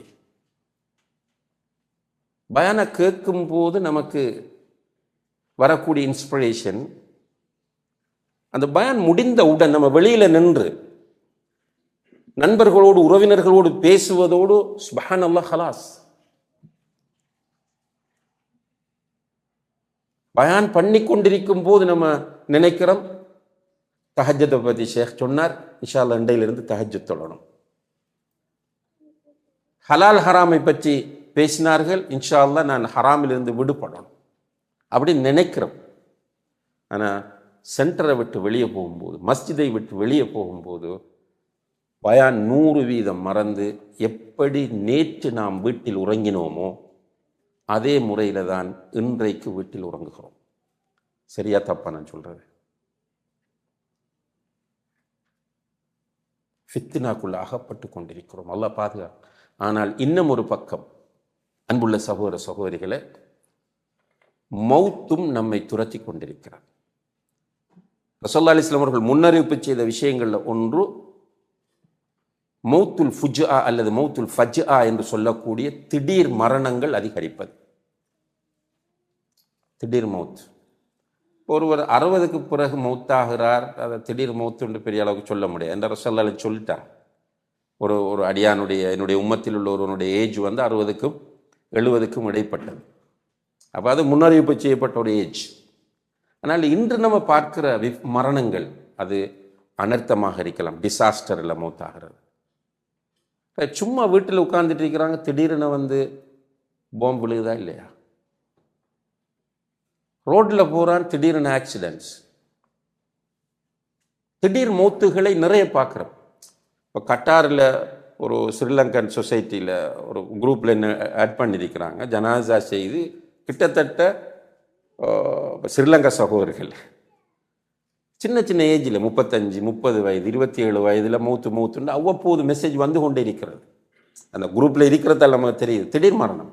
பயான கேட்கும் போது நமக்கு வரக்கூடிய இன்ஸ்பிரேஷன், அந்த பயான் முடிந்தவுடன் நம்ம வெளியில நின்று நண்பர்களோடு உறவினர்களோடு பேசுவதோடு சுப்ஹானல்லாஹ் ஹலாஸ். பயான் பண்ணி கொண்டிருக்கும் போது நம்ம நினைக்கிறோம், தஹஜ்ஜத்தை பற்றி ஷேக் சொன்னார், இன்ஷா அல்லாஹ் இன்றையிலிருந்து தஹஜ்ஜத் தொழணும். ஹலால் ஹராமை பற்றி பேசினார்கள், இன்ஷா அல்லாஹ் நான் ஹராமிலிருந்து விடுபடணும் அப்படி நினைக்கிறோம். ஆனால் சென்டரை விட்டு வெளியே போகும்போது, மஸ்ஜிதை விட்டு வெளியே போகும்போது பயான் 100% மறந்து எப்படி நேற்று நாம் வீட்டில் உறங்கினோமோ அதே முறையில் தான் இன்றைக்கு வீட்டில் உறங்குகிறோம். சரியா தப்பா நான் சொல்றது? ஃபித்னாக்குள்ள அகப்பட்டு கொண்டிருக்கிறோம், அல்லாஹ் பாதுகாப்பு. ஆனால் இன்னும் ஒரு பக்கம், அன்புள்ள சகோதர சகோதரிகளே, மௌத்தும் நம்மை துரத்தி கொண்டிருக்கிறார். ரசூலுல்லாஹி அலைஹி வஸல்லம் அவர்கள் முன்னறிவிப்பு செய்த விஷயங்கள்ல ஒன்று மௌத்துல் ஃபுஜ்ஆ அல்லது மௌத்துல் ஃபஜ்ஆ என்று சொல்லக்கூடிய திடீர் மரணங்கள் அதிகரிப்பது. திடீர் மௌத். ஒருவர் 60க்கு பிறகு மௌத்தாகிறார், அதை திடீர் மௌத்து என்று பெரிய அளவுக்கு சொல்ல முடியாது என்ற ரசூலுல்லாஹி அலைஹி சொல்லிட்டார். ஒரு அடியானுடைய, என்னுடைய உம்மத்தில் உள்ள ஒருவனுடைய ஏஜ் 60க்கும் 70க்கும் இடைப்பட்டது. அப்போ அது முன்னறிவிப்பு செய்யப்பட்ட ஒரு ஏஜ். ஆனால் இன்று நம்ம பார்க்கிற மரணங்கள் அது அனர்த்தமாக இருக்கலாம், டிசாஸ்டரில் மௌத்தாகிறது. சும்மா வீட்டில் உட்கார்ந்துட்டு இருக்கிறாங்க, திடீர்னு பாம்பு விழுகுதா இல்லையா? ரோட்டில் போகிறான், திடீர்னு ஆக்சிடென்ட்ஸ், திடீர் மௌத்துகளை நிறைய பார்க்குறோம். இப்போ கட்டாரில் ஒரு ஸ்ரீலங்கன் சொசைட்டியில் ஒரு குரூப்பில் என்ன ஆட் பண்ணியிருக்கிறாங்க, ஜனாசா செய்து கிட்டத்தட்ட ஸ்ரீலங்கா சகோதரர்கள் சின்ன சின்ன ஏஜில் 35, 30 வயது, 27 வயதில் மௌத்துன்னு அவ்வப்போது மெசேஜ் வந்து கொண்டே இருக்கிறது. அந்த குரூப்பில் இருக்கிறதால நமக்கு தெரியுது. திடீர் மரணம்.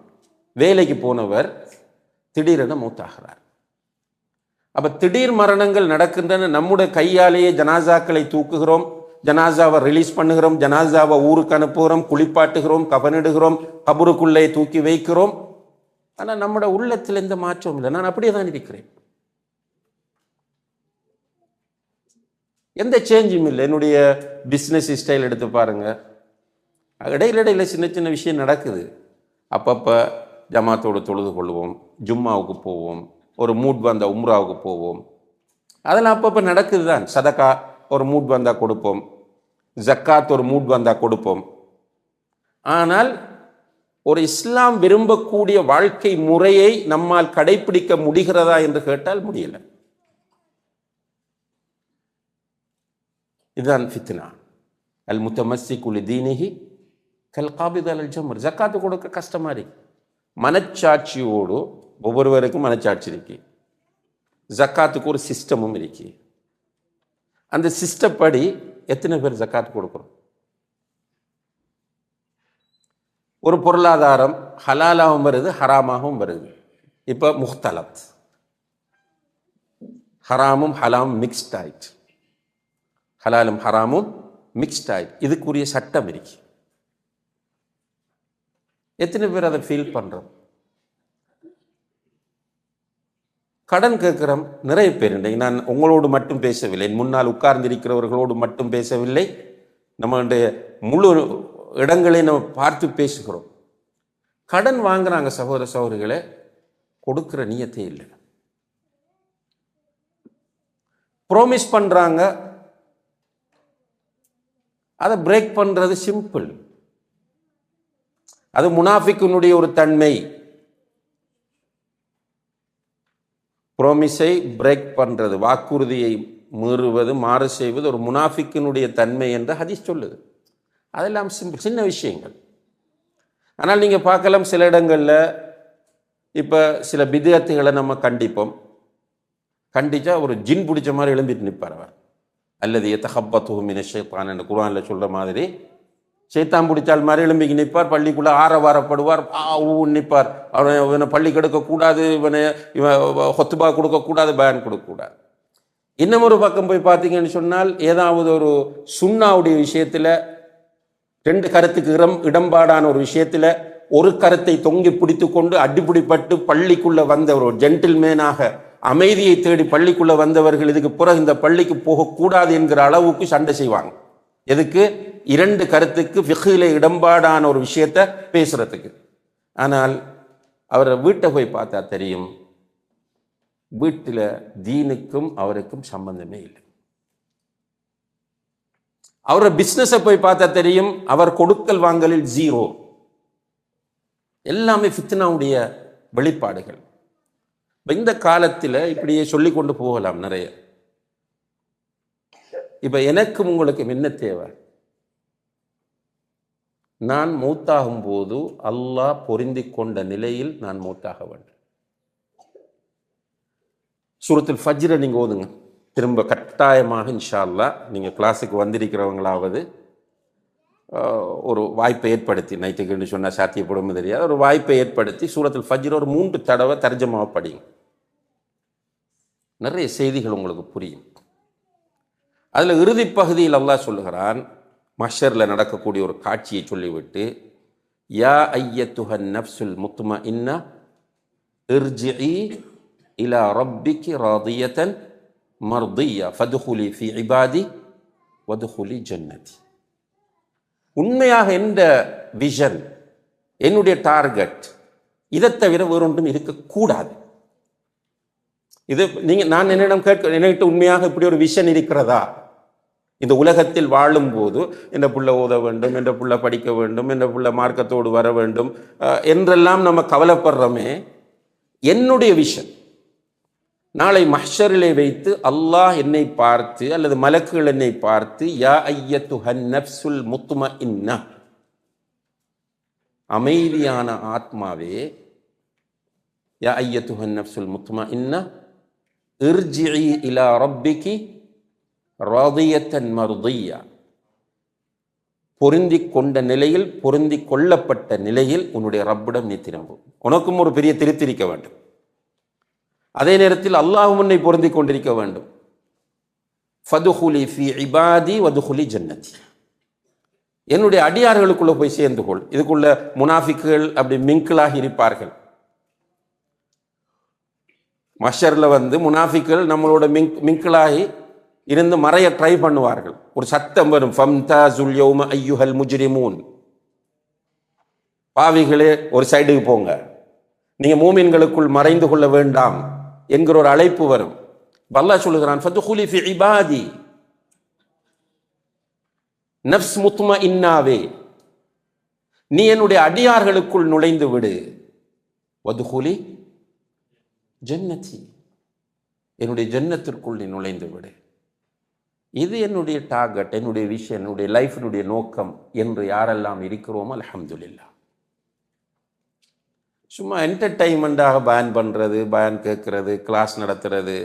வேலைக்கு போனவர் திடீரென மௌத்தாகிறார். அப்போ திடீர் மரணங்கள் நடக்கின்றன. நம்முடைய கையாலேயே ஜனாசாக்களை தூக்குகிறோம், ஜனாசாவை ரிலீஸ் பண்ணுகிறோம், ஜனாசாவை ஊருக்கு அனுப்புகிறோம், குளிப்பாட்டுகிறோம், கபனிடுகிறோம், கபருக்குள்ளே தூக்கி வைக்கிறோம். ஆனால் நம்முடைய உள்ளத்தில் எந்த மாற்றமும் இல்லை. நான் அப்படியே தான் இருக்கிறேன், எந்த சேஞ்சும் இல்லை. என்னுடைய பிஸ்னஸ் ஸ்டைல் எடுத்து பாருங்க, இடையில சின்ன சின்ன விஷயம் நடக்குது. அப்பப்போ ஜமாத்தோடு தொழுது கொள்வோம், ஜும்மாவுக்கு போவோம், ஒரு மூட் வந்தால் உம்ராவுக்கு போவோம், அதெல்லாம் அப்பப்போ நடக்குது தான். சதக்கா ஒரு மூட் வந்தால் கொடுப்போம், ஜக்காத் ஒரு மூட் வந்தால் கொடுப்போம். ஆனால் ஒரு இஸ்லாம் விரும்பக்கூடிய வாழ்க்கை முறையை நம்மால் கடைபிடிக்க முடிகிறதா என்று கேட்டால் முடியல. இதுதான் ஃபித்னா. அல் முத்தமஸ்ஸிகு லிதீனிஹி கல் காபித் அல் ஜமர். ஜக்காத்து கொடுக்க கஷ்டமா இருக்கு. மனச்சாட்சியோடு ஒவ்வொருவருக்கும் மனச்சாட்சி இருக்கு. ஜக்காத்துக்கு ஒரு சிஸ்டமும் இருக்கு. அந்த சிஸ்டப்படி எத்தனை பேர் ஜக்காத்து கொடுக்குறோம்? ஒரு பொருளாதாரம் ஹலாலாகவும் வருது, ஹராமாகவும் வருது. இப்போ முஹ்தலத், ஹராமும் ஹலாமும் மிக்ஸ்ட் ஆயிட்டு, ஹலாலும் ஹராமும் மிக்ஸ்ட் ஆயிட்டு. இதுக்குரிய சட்டம் இருக்கு. எத்தனை பேர் அதை ஃபீல் பண்றோம்? கடன் கேட்கிறோம் நிறைய பேர். நான் உங்களோடு மட்டும் பேசவில்லை, முன்னால் உட்கார்ந்திருக்கிறவர்களோடு மட்டும் பேசவில்லை. நம்மளுடைய முழு இடங்களை நம்ம பார்த்து பேசுகிறோம். கடன் வாங்குறாங்க சகோதர சகோதரிகளை, கொடுக்கிற நியத்தே இல்லை. ப்ராமிஸ் பண்றாங்க, அதை பிரேக் பண்றது சிம்பிள். அது முனாஃபிக்கினுடைய ஒரு தன்மை. ப்ராமிஸை பிரேக் பண்றது, வாக்குறுதியை மீறுவது, மாறு செய்வது ஒரு முனாஃபிக்கினுடைய தன்மை என்று ஹதீஸ் சொல்லுது. அதெல்லாம் சிம்பிள், சின்ன விஷயங்கள். ஆனால் நீங்கள் பார்க்கலாம் சில இடங்களில் இப்போ சில பிதஅத்துகளை நம்ம கண்டிப்போம். கண்டிச்சா ஒரு ஜின் பிடிச்ச மாதிரி எழும்பிட்டு நிற்பார் அவர். அல்லது யதஹப்பத்துஹு மின ஷைத்தான் என்று குர்ஆனில் சொல்கிற மாதிரி ஷைத்தான் பிடிச்சால் மாதிரி எழும்பிக்கு நிற்பார். பள்ளிக்குள்ளே ஆரவாரப்படுவார், நிற்பார். இவனை பள்ளி கெடுக்கக்கூடாது, இவன் ஹொத்துபா கொடுக்கக்கூடாது, பயான் கொடுக்கக்கூடாது. இன்னும் ஒரு பக்கம் போய் பார்த்தீங்கன்னு சொன்னால், ஏதாவது ஒரு சுன்னாவுடைய விஷயத்தில் ரெண்டு கருத்துக்கு இடம்பாடான ஒரு விஷயத்தில் ஒரு கருத்தை தொங்கி பிடித்து கொண்டு அடிப்பிடிப்பட்டு பள்ளிக்குள்ள வந்த ஒரு ஜென்டில்மேனாக அமைதியை தேடி பள்ளிக்குள்ள வந்தவர்கள் இதுக்கு பிறகு இந்த பள்ளிக்கு போகக்கூடாது என்கிற அளவுக்கு சண்டை செய்வாங்க. எதுக்கு? இரண்டு கருத்துக்கு ஃபிக்ஹிலே இடம்பாடான ஒரு விஷயத்தை பேசுறதுக்கு. ஆனால் அவரை வீட்டை போய் பார்த்தா தெரியும், வீட்டில் தீனுக்கும் அவருக்கும் சம்பந்தமே இல்லை. அவரோட பிசினஸை போய் பார்த்தா தெரியும், அவர் கொடுக்கல் வாங்கலில் ஜீரோ. எல்லாமே ஃபித்னாவுடைய வெளிப்பாடுகள். இந்த காலத்தில் இப்படியே சொல்லி கொண்டு போகலாம் நிறைய. இப்ப எனக்கும் உங்களுக்கும் என்ன தேவை? நான் மூத்தாகும் போது அல்லாஹ் பொருந்தி கொண்ட நிலையில் நான் மூத்தாக வேண்டும். சூரத்துல் ஃபஜ்ரை நீங்க ஓதுங்க திரும்ப கட்டாயமாக இன்ஷா அல்லாஹ். நீங்கள் கிளாஸுக்கு வந்திருக்கிறவங்களாவது ஒரு வாய்ப்பை ஏற்படுத்தி, நைட்டுக்குன்னு சொன்னால் சாத்தியப்படும் தெரியாது, ஒரு வாய்ப்பை ஏற்படுத்தி சூரத்துல் ஃபஜ்ர் ஒரு 3 தடவை தர்ஜமாவை படிங்க. நிறைய செய்திகள் உங்களுக்கு புரியும். அதில் இறுதி பகுதியில் அல்லாஹ் சொல்லுகிறான், மஹ்ஷரில் நடக்கக்கூடிய ஒரு காட்சியை சொல்லிவிட்டு, யா ஐயத்துஹன் நஃப்ஸுல் முத்மஇன்னா இர்ஜிஇ இலா ரப்பிகி ராதியத்தன் மர்தியா ஃபதுகுலி ஃபி இபாதி வதுகுலி ஜன்னதி. உண்மையாக எந்த விஷன், என்னுடைய டார்கெட், இதை தவிர வேறொன்றும் இருக்கக்கூடாது. இது நான் என்னிடம் என்கிட்ட உண்மையாக இப்படி ஒரு விஷன் இருக்கிறதா? இந்த உலகத்தில் வாழும் போது என்ற புள்ள ஓத வேண்டும், என்ற புள்ள படிக்க வேண்டும், என்ற புள்ள மார்க்கத்தோடு வர வேண்டும் என்றெல்லாம் நம்ம கவலைப்படுறோமே, என்னுடைய விஷன் நாளை மஹ்ஷரிலே வைத்து அல்லாஹ் என்னை பார்த்து அல்லது மலக்குகள் என்னை பார்த்து, யா ஐயத்துஹன் நஃப்ஸுல் முத்மஇன்னா, அமைதியான ஆத்மாவே, யா ஐயத்துஹன் நஃப்ஸுல் முத்மஇன்னா இர்ஜிஇ இலா ரப்பிகி ராதியத்தன் மர்தியா, பொருந்தி கொண்ட நிலையில், பொருந்தி கொள்ளப்பட்ட நிலையில் உன்னுடைய ரப்பிடம் நீ திரும்பும். உனக்கும் ஒரு பெரிய திருத்திருக்க வேண்டும். அதே நேரத்தில் அல்லாஹ் உன்னை பொருந்தி கொண்டிருக்க வேண்டும். ஃபதுகுலி ஃபி இபாதி வதுகுலி ஜன்னதி, என்னுடைய அடியார்களுக்குள்ள போய் சேர்ந்து கொள். இதுக்குள்ள முனாஃபிக்குகள் அப்படி மிங்கிளாகி இருப்பார்கள். மஷர்ல முனாஃபிக்குகள் நம்மளோட மிங்கிளாகி இருந்து மறைய ட்ரை பண்ணுவார்கள். ஒரு சத்தம் வரும், ஃபம்தாசுல் யௌம அய்யுஹல் முஜ்ரிமூன், பாவிகளே ஒரு சைடுக்கு போங்க, நீங்க மூமின்களுக்குள் மறைந்து கொள்ள வேண்டாம் என்கிற ஒரு அழைப்பு வரும். அல்லாஹ் சொல்லுகிறான், ஃபதுகுலி ஃபி இபாதி, நஃப்ஸ் முத்மஇன்னாவே, நீ என்னுடைய அடியார்களுக்குள் நுழைந்து விடு. வதுகுலி ஜன்னதி, என்னுடைய ஜன்னத்திற்குள் நீ நுழைந்து விடு. இது என்னுடைய டார்கெட், என்னுடைய விஷயம், என்னுடைய லைஃபினுடைய நோக்கம் என்று யாரெல்லாம் இருக்கிறோமோ அல்ஹம்துலில்லாஹ். சும்மா என்டர்டைன்மெண்ட்டாக பயன் பண்ணுறது, பயன் கேட்கறது, கிளாஸ் நடத்துறது,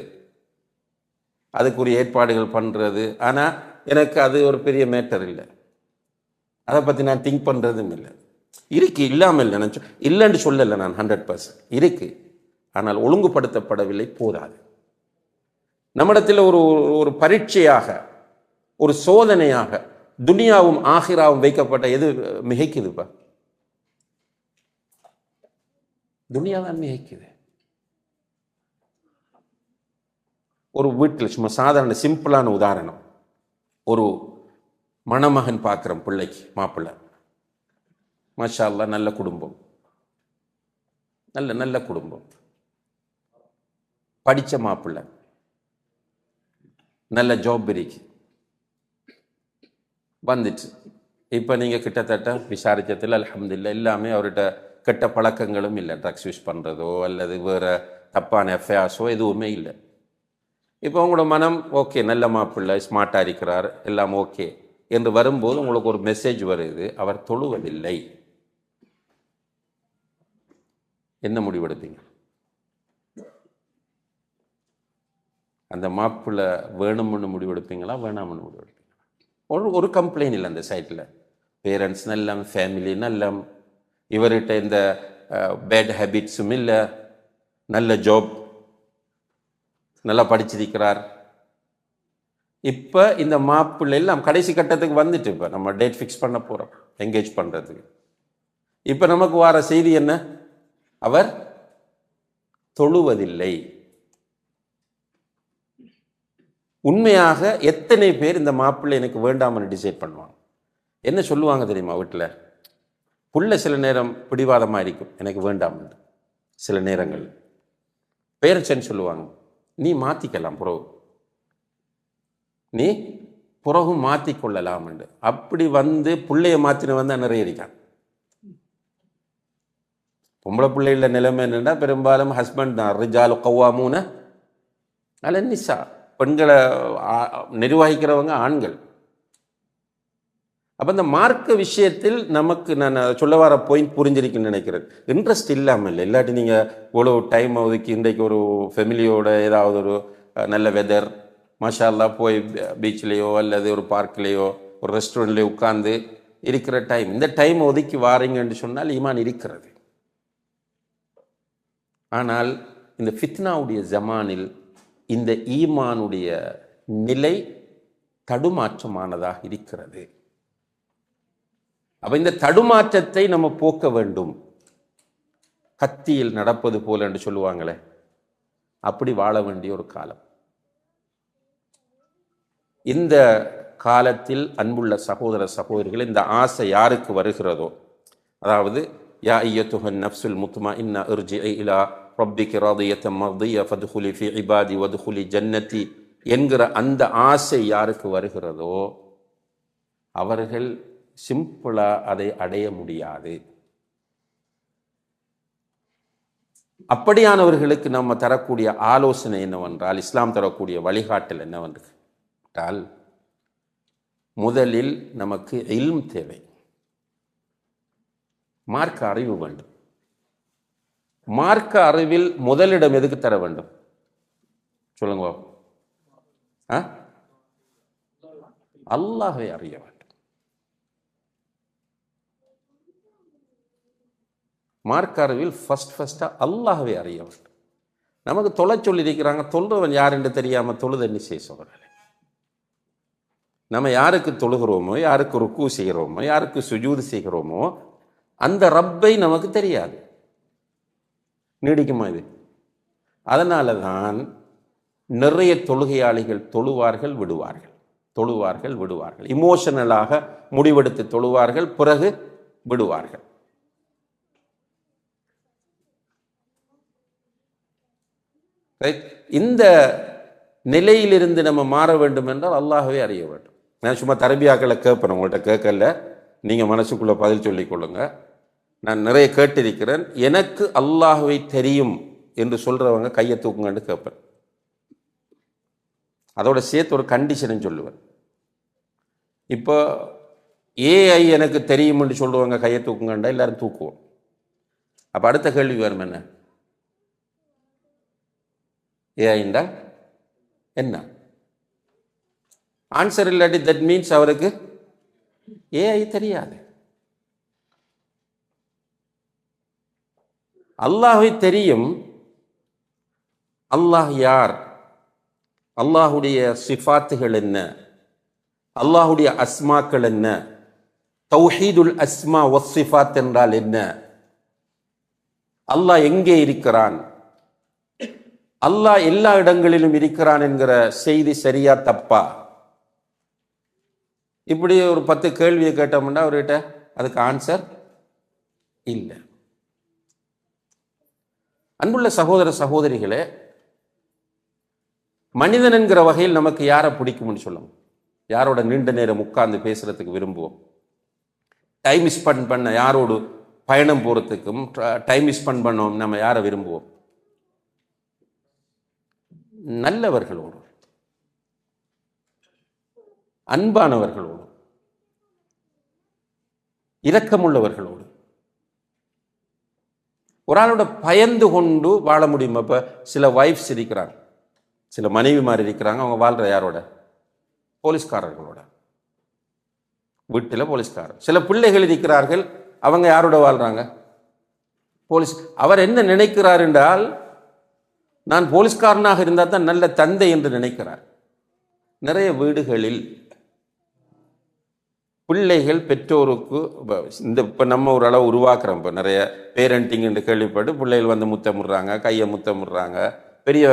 அதுக்குரிய ஏற்பாடுகள் பண்ணுறது, ஆனால் எனக்கு அது ஒரு பெரிய மேட்டர் இல்லை. அதை பற்றி நான் திங்க் பண்ணுறதும் இல்லை. இருக்கு, இல்லாமல் இல்லை, நான் இல்லைன்னு சொல்லலை, நான் 100% இருக்கு. ஆனால் ஒழுங்குபடுத்தப்படவில்லை, போதாது. நம்மிடத்தில் ஒரு ஒரு பரீட்சையாக, ஒரு சோதனையாக துனியாவும் ஆகிராவும் வைக்கப்பட்ட எது மிகைக்குதுப்பா? துனியா தான் மிகைக்குது. ஒரு வீட்டில் சும்மா சாதாரண சிம்பிளான உதாரணம், ஒரு மணமகன் பார்க்குறோம், பிள்ளைக்கு மாப்பிள்ளை, மாஷா அல்லாஹ், நல்ல குடும்பம், நல்ல நல்ல குடும்பம், படித்த மாப்பிள்ளை, நல்ல ஜாப் இருக்கு, வந்துச்சு. இப்போ நீங்கள் கிட்டத்தட்ட விசாரிச்சதில் அல்ஹம்துலில்லாஹ் எல்லாமே அவர்கிட்ட கெட்ட பழக்கங்களும் இல்லை, ட்ரக்ஸ் யூஸ் பண்ணுறதோ அல்லது வேறு தப்பான எஃப்ஐஆர்ஸோ எதுவுமே இல்லை. இப்போ உங்களோட மனம் ஓகே, நல்ல மாப்பிள்ளை, ஸ்மார்ட்டாக இருக்கிறார், எல்லாம் ஓகே என்று வரும்போது உங்களுக்கு ஒரு மெசேஜ் வருது, அவர் தொழுவதில்லை. என்ன முடிவெடுப்பீங்க? அந்த மாப்பிள்ளை வேணும்னு முடிவெடுப்பீங்களா, வேணாம்னு முடிவெடுப்பீங்களா? ஒரு கம்ப்ளைண்ட் இல்லை அந்த சைட்டில், பேரண்ட்ஸ் நல்லம், ஃபேமிலி நல்லம், இவர்கிட்ட இந்த பேட் ஹேபிட்ஸும் இல்லை, நல்ல ஜாப், நல்லா படிச்சிருக்கிறார். இப்போ இந்த மாப்பிள்ளை எல்லாம் கடைசி கட்டத்துக்கு வந்துட்டு, இப்போ நம்ம டேட் ஃபிக்ஸ் பண்ண போகிறோம், என்கேஜ் பண்ணுறதுக்கு. இப்போ நமக்கு வர செய்தி என்ன? அவர் தொழுவதில்லை. உண்மையாக எத்தனை பேர் இந்த மாப்பிள்ளை எனக்கு வேண்டாம்னு டிசைட் பண்ணுவாங்க? என்ன சொல்லுவாங்க தெரியுமா? வீட்டில் புள்ள சில நேரம் பிடிவாதமாக இருக்கும், எனக்கு வேண்டாம்னு. சில நேரங்கள் பேரண்ட்ஸ் சொல்லுவாங்க, நீ மாற்றிக்கலாம், நீ புறகும் மாற்றிக்கொள்ளலாம். அப்படி வந்து பிள்ளைய மாற்றின வந்தால் நிறைய இருக்கான். பொம்பளை பிள்ளைகள நிலைமை என்னென்னா பெரும்பாலும் ஹஸ்பண்ட் தான், ரிஜாலு கவ்வாமூன அல நிசா, பெண்களை நிர்வகிக்கிறவங்க ஆண்கள். அப்போ இந்த மார்க்க விஷயத்தில் நமக்கு நான் சொல்ல வர பாயிண்ட் புரிஞ்சிருக்குன்னு நினைக்கிறேன். இன்ட்ரெஸ்ட் இல்லாமல் இல்லை. இல்லாட்டி நீங்கள் இவ்வளோ டைம் ஒதுக்கி இன்றைக்கு ஒரு ஃபெமிலியோட ஏதாவது ஒரு நல்ல வெதர், மாஷா அல்லாஹ், போய் பீச்லேயோ அல்லது ஒரு பார்க்லேயோ ஒரு ரெஸ்டாரண்ட்லேயோ உட்கார்ந்து இருக்கிற டைம், இந்த டைம் ஒதுக்கி வாரீங்கன்னு சொன்னால் ஈமான் இருக்கிறது. ஆனால் இந்த ஃபித்னாவுடைய ஜமானில் இந்த ஈமானுடைய நிலை தடுமாற்றமானதாக இருக்கிறது. அப்ப இந்த தடுமாற்றத்தை நம்ம போக்க வேண்டும். கத்தியில் நடப்பது போல என்று சொல்லுவாங்களே, அப்படி வாழ வேண்டிய ஒரு காலம். இந்த காலத்தில் அன்புள்ள சகோதர சகோதரிகள், இந்த ஆசை யாருக்கு வருகிறதோ, அதாவது யா அய்யத்துஹன் நஃப்ஸுல் முத்மஇன்னா இர்ஜிஇ இலா ரப்பிகி ராதியத்தன் மர்திய்ய ஃபத்ஹுலி ஃபீ இபாதி வத்ஹுலி ஜன்னதி என்கிற அந்த ஆசை யாருக்கு வருகிறதோ அவர்கள் சிம்பிளா அதை அடைய முடியாது. அப்படியானவர்களுக்கு நம்ம தரக்கூடிய ஆலோசனை என்னவென்றால், இஸ்லாம் தரக்கூடிய வழிகாட்டல் என்னவென்றால், முதலில் நமக்கு இல்ம் தேவை, மார்க்க அறிவு வேண்டும். மார்க்க அறிவில் முதலிடம் எதுக்கு தர வேண்டும் சொல்லுங்க? அல்லாஹ்வை அறிய வேண்டும். மார்க்க அறிவில் ஃபர்ஸ்டா அல்லாஹ்வை அறிய வேண்டும். நமக்கு தொலை சொல்லியிருக்கிறாங்க, தொழுறவன் யார் என்று தெரியாம தொழுது என்ன செய்ய சொல்றாங்க? நம்ம யாருக்கு தொழுகிறோமோ, யாருக்கு ருக்கு செய்கிறோமோ, யாருக்கு சுஜூது செய்கிறோமோ, அந்த ரப்பை நமக்கு தெரியாது. நீடிக்குமா இது? அதனால தான் நிறைய தொழுகையாளிகள் தொழுவார்கள் விடுவார்கள், தொழுவார்கள் விடுவார்கள், இமோஷனலாக முடிவெடுத்து தொழுவார்கள், பிறகு விடுவார்கள். இந்த நிலையிலிருந்து நம்ம மாற வேண்டும் என்றால் அல்லாஹ்வை அறிய வேண்டும். நான் சும்மா தரபியாக்களை கேட்பேன், உங்கள்கிட்ட கேட்கல, நீங்கள் மனசுக்குள்ள பதில் சொல்லிக் கொள்ளுங்க. நான் நிறைய கேட்டிருக்கிறேன். எனக்கு அல்லாஹ்வை தெரியும் என்று சொல்றவங்க கையை தூக்குங்கன்னு கேட்பேன். அதோட சேர்த்து ஒரு கண்டிஷனும் சொல்லுவேன். இப்போ ஏஐ எனக்கு தெரியும்னு சொல்லுவாங்க, கையை தூக்குங்கண்டா எல்லாரும் தூக்குவோம். அப்போ அடுத்த கேள்வி வரும், என்ன ஏஐண்டா என்ன? ஆன்சர் இல்லாட்டி தட் மீன்ஸ் அவருக்கு ஏஐ தெரியாது. அல்லாஹ்வை தெரியும். அல்லாஹ் யார், அல்லாஹுடைய சிஃபாத்துகள் என்ன, அல்லாஹுடைய அஸ்மாக்கள் என்ன, தௌஹீதுல் அஸ்மா வஸ்ஸிஃபாத் என்றால் என்ன, அல்லாஹ் எங்கே இருக்கிறான், அல்லாஹ் எல்லா இடங்களிலும் இருக்கிறான் என்கிற செய்தி சரியா தப்பா, இப்படி ஒரு 10 கேள்வியை கேட்டோம்னா அவர்கிட்ட அதுக்கு ஆன்சர் இல்லை. அன்புள்ள சகோதர சகோதரிகளே, மனிதன் என்கிற வகையில் நமக்கு யாரை பிடிக்கும்னு சொல்லுவோம்? யாரோட நீண்ட நேரம் உட்கார்ந்து பேசுறதுக்கு விரும்புவோம்? டைம் ஸ்பெண்ட் பண்ண, யாரோடு பயணம் போறதுக்கும் டைம் ஸ்பெண்ட் பண்ணோம், நம்ம யாரை விரும்புவோம்? நல்லவர்களோடு, அன்பானவர்களோடு, இரக்கமுள்ளவர்களோடு. ஒரு ஆளோட பயந்து கொண்டு வாழ முடியும். அப்ப சில வைஃப்ஸ் இருக்கிறாங்க, சில மனைவிமார் இருக்கிறாங்க, அவங்க வாழ்ற யாரோட? போலீஸ்காரர்களோட. வீட்டில் போலீஸ்காரர். சில பிள்ளைகள் இருக்கிறார்கள், அவங்க யாரோட வாழ்றாங்க? போலீஸ். அவர் என்ன நினைக்கிறார் என்றால், நான் போலீஸ்காரனாக இருந்தால் தான் நல்ல தந்தை என்று நினைக்கிறார். நிறைய வீடுகளில் பிள்ளைகள் பெற்றோருக்கு இப்போ நம்ம ஒரு அளவு உருவாக்குறோம். இப்போ நிறைய பேரண்டிங் என்று கேள்விப்பட்டு பிள்ளைகள் வந்து முத்தமுடுறாங்க, கையை முத்தமுடுறாங்க. பெரிய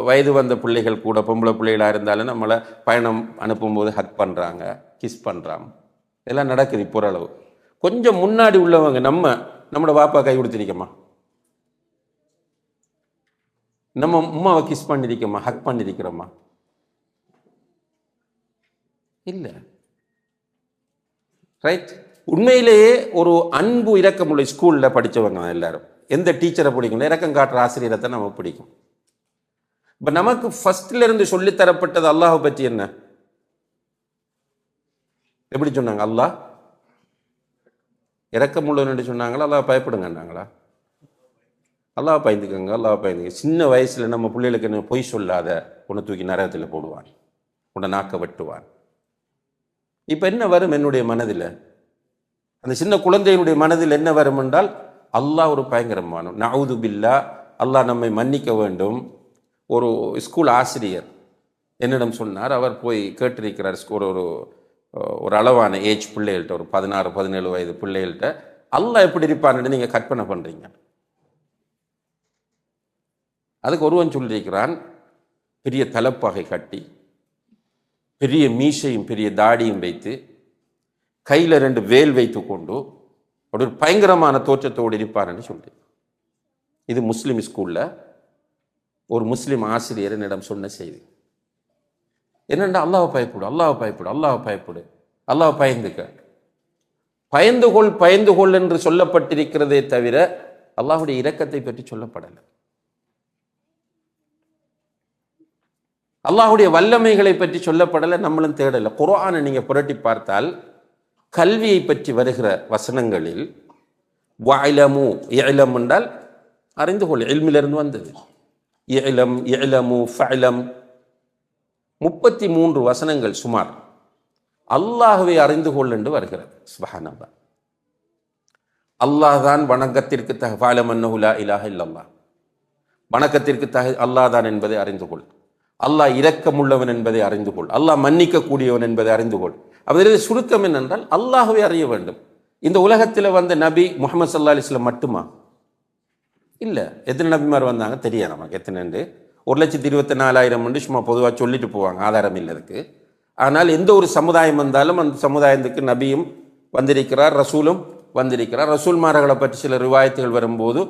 வயது வந்த பிள்ளைகள் கூட, பொம்பளை பிள்ளைகளாக இருந்தாலும் நம்மளை பயணம் அனுப்பும்போது ஹக் பண்ணுறாங்க, கிஸ் பண்ணுறாங்க. இதெல்லாம் நடக்குது இப்போ ஓரளவு. கொஞ்சம் முன்னாடி உள்ளவங்க நம்மளோட பாப்பா கை கொடுத்துருக்கோமா, நம்ம உமாவை கிஸ் பண்ணிருக்கோமா, ஹக் பண்ணிருக்கிறோமா? இல்லை. ரைட். உண்மையிலேயே ஒரு அன்பு இரக்கமுள்ள ஸ்கூலில் படித்தவங்க எல்லாரும் எந்த டீச்சரை பிடிக்கும்? இரக்கம் காட்டுற ஆசிரியரை தான் நமக்கு பிடிக்கும். இப்போ நமக்கு ஃபர்ஸ்ட்ல இருந்து சொல்லித்தரப்பட்டது அல்லாஹை பற்றி என்ன? எப்படி சொன்னாங்க? அல்லாஹ் இரக்கமுள்ளவன்னு சொன்னாங்களா, அல்லாஹ் பயப்படுங்கன்னாங்களா? அல்லாஹ் பயந்துக்கங்க, அல்லாஹ் பயந்துங்க. சின்ன வயசுல நம்ம பிள்ளைகளுக்கு என்ன பொய் சொல்லாத, உன்னை தூக்கி நரகத்தில் போடுவான், உன்னை நாக்க வெட்டுவான். இப்போ என்ன வரும் என்னுடைய மனதில்? அந்த சின்ன குழந்தையினுடைய மனதில் என்ன வரும் என்றால், அல்லாஹ் ஒரு பயங்கரமான, நஅூது பில்லா, அல்லாஹ் நம்மை மன்னிக்க வேண்டும். ஒரு ஸ்கூல் ஆசிரியர் என்னிடம் சொன்னார். அவர் போய் கேட்டிருக்கிறார் ஒரு அளவான ஏஜ் பிள்ளைகள்கிட்ட, ஒரு 16-17 வயது பிள்ளைகள்கிட்ட, அல்லாஹ் எப்படி இருப்பான்னு நீங்கள் கற்பனை பண்ணுறீங்க? அதுக்கு ஒருவன் சொல்லியிருக்கிறான், பெரிய தலைப்பாகை கட்டி, பெரிய மீசையும் பெரிய தாடியும் வைத்து, கையில் 2 வேல் வைத்து கொண்டு ஒரு பயங்கரமான தோற்றத்தோடு இருப்பார்னு சொல்லி. இது முஸ்லீம் ஸ்கூலில் ஒரு முஸ்லீம் ஆசிரியர் என்னிடம் சொன்ன செய்தி. என்னென்னா, அல்லாஹ் பயப்படு, அல்லாஹ் பயப்படு, அல்லாஹ் பயப்படு, அல்லாஹ் பயந்துக்க. பயந்து கொள் என்று சொல்லப்பட்டிருக்கிறதே தவிர அல்லாஹுடைய இரக்கத்தை பற்றி சொல்லப்படலை. அல்லாஹுடைய வல்லமைகளை பற்றி சொல்லப்படலை, நம்மளும் தேடலை. குர்ஆனை நீங்கள் புரட்டி பார்த்தால் கல்வியை பற்றி வருகிற வசனங்களில் வஅலமு, இஅலம் என்றால் அறிந்து கொள், இல்மிலிருந்து வந்தது. இஅலம், இஅலமு, ஃபஅலம், 33 வசனங்கள் சுமார் அல்லாஹ்வை அறிந்து கொள் என்று வருகிறது. சுப்ஹானல்லாஹ். அல்லாஹ் தான் வணக்கத்திற்கு ஃபஅலம் அன்னஹு லா இலாஹ இல்லல்லாஹ், வணக்கத்திற்கு அல்லாஹ் தான் என்பதை அறிந்து கொள். அல்லாஹ் இரக்கமுள்ளவன் என்பதை அறிந்து கொள். அல்லாஹ் மன்னிக்க கூடியவன் என்பதை அறிந்து கொள். அதில் சுருக்கம் என்னென்றால், அல்லாஹ்வை அறிய வேண்டும். இந்த உலகத்தில் வந்த நபி முஹம்மது ஸல்லல்லாஹு அலைஹி வஸல்லம் மட்டுமா? இல்லை. எத்தனை நபிமார் வந்தாங்க தெரியாது நமக்கு, எத்தனை 1,24,000 சும்மா பொதுவாக சொல்லிட்டு போவாங்க, ஆதாரம் இல்லதுக்கு. ஆனால் எந்த ஒரு சமுதாயம் வந்தாலும் அந்த சமுதாயத்துக்கு நபியும் வந்திருக்கிறார், ரசூலும் வந்திருக்கிறார். ரசூல்மார்களை பற்றி சில ரிவாயத்துகள் வரும்போது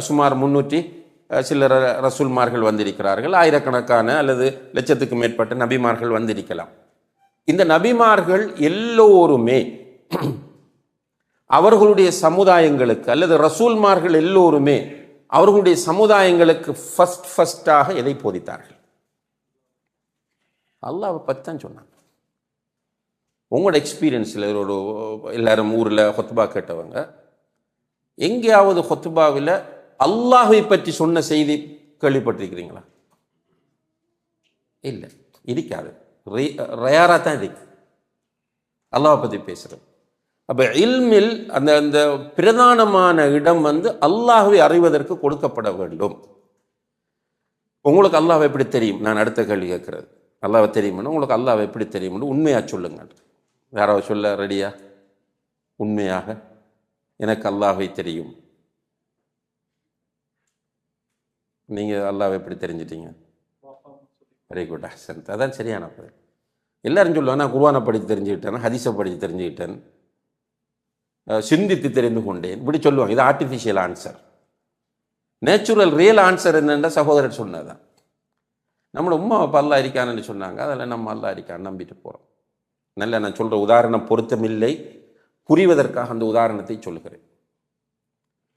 சுமார் 300 சிலர் ரசூல்மார்கள் வந்திருக்கிறார்கள். ஆயிரக்கணக்கான அல்லது லட்சத்துக்கு மேற்பட்ட நபிமார்கள் வந்திருக்கலாம். இந்த நபிமார்கள் எல்லோருமே அவர்களுடைய சமுதாயங்களுக்கு, அல்லது ரசூல்மார்கள் எல்லோருமே அவர்களுடைய சமுதாயங்களுக்கு ஃபர்ஸ்டாக எதை போதித்தார்கள்? அல்லாஹ்வை பற்றி தான் சொன்னாங்க. உங்களோட எக்ஸ்பீரியன்ஸில் ஒரு எல்லாரும் ஊரில் ஹொத்துபா கேட்டவங்க எங்கேயாவது ஹொத்துபாவில் அல்லாஹை பற்றி சொன்ன செய்தி கேள்விப்பட்டிருக்கிறீங்களா? இல்லை, இருக்காது. ரயாராக தான் இருக்கு அல்லாஹை பற்றி பேசுகிறது. அப்போ இல்மில் அந்த அந்த பிரதானமான இடம் அல்லாஹ்வை அறிவதற்கு கொடுக்கப்பட வேண்டும். உங்களுக்கு அல்லாஹ்வை எப்படி தெரியும்? நான் அடுத்த கேள்வி கேட்கறது, அல்லாஹ்வை தெரியும்னா உங்களுக்கு அல்லாஹ்வை எப்படி தெரியும்னு உண்மையாக சொல்லுங்க. யாராவது சொல்ல ரெடியா? உண்மையாக எனக்கு அல்லாஹ்வை தெரியும். நீங்கள் அல்லாஹ்வை எப்படி தெரிஞ்சிட்டீங்க? Very good, அஹ்சன். அதான் சரியான பதில். எல்லாரும் சொல்லுவாங்க நான் குர்ஆனை படித்து தெரிஞ்சுக்கிட்டேன், ஹதீஸை படித்து தெரிஞ்சுக்கிட்டேன், சிந்தித்து தெரிந்து கொண்டேன், இப்படி சொல்லுவாங்க. இது artificial answer. Natural real answer என்னென்ற சகோதரர் சொன்னதான். நம்மளோட உம்மா அப்பா அல்லா இருக்கான்னு சொன்னாங்க, அதில் நம்ம அல்லா இருக்கான்னு நம்பிட்டு போகிறோம். நல்ல நான் சொல்கிற உதாரணம் பொருத்தமில்லை, புரிவதற்காக அந்த உதாரணத்தை சொல்லுகிறேன்.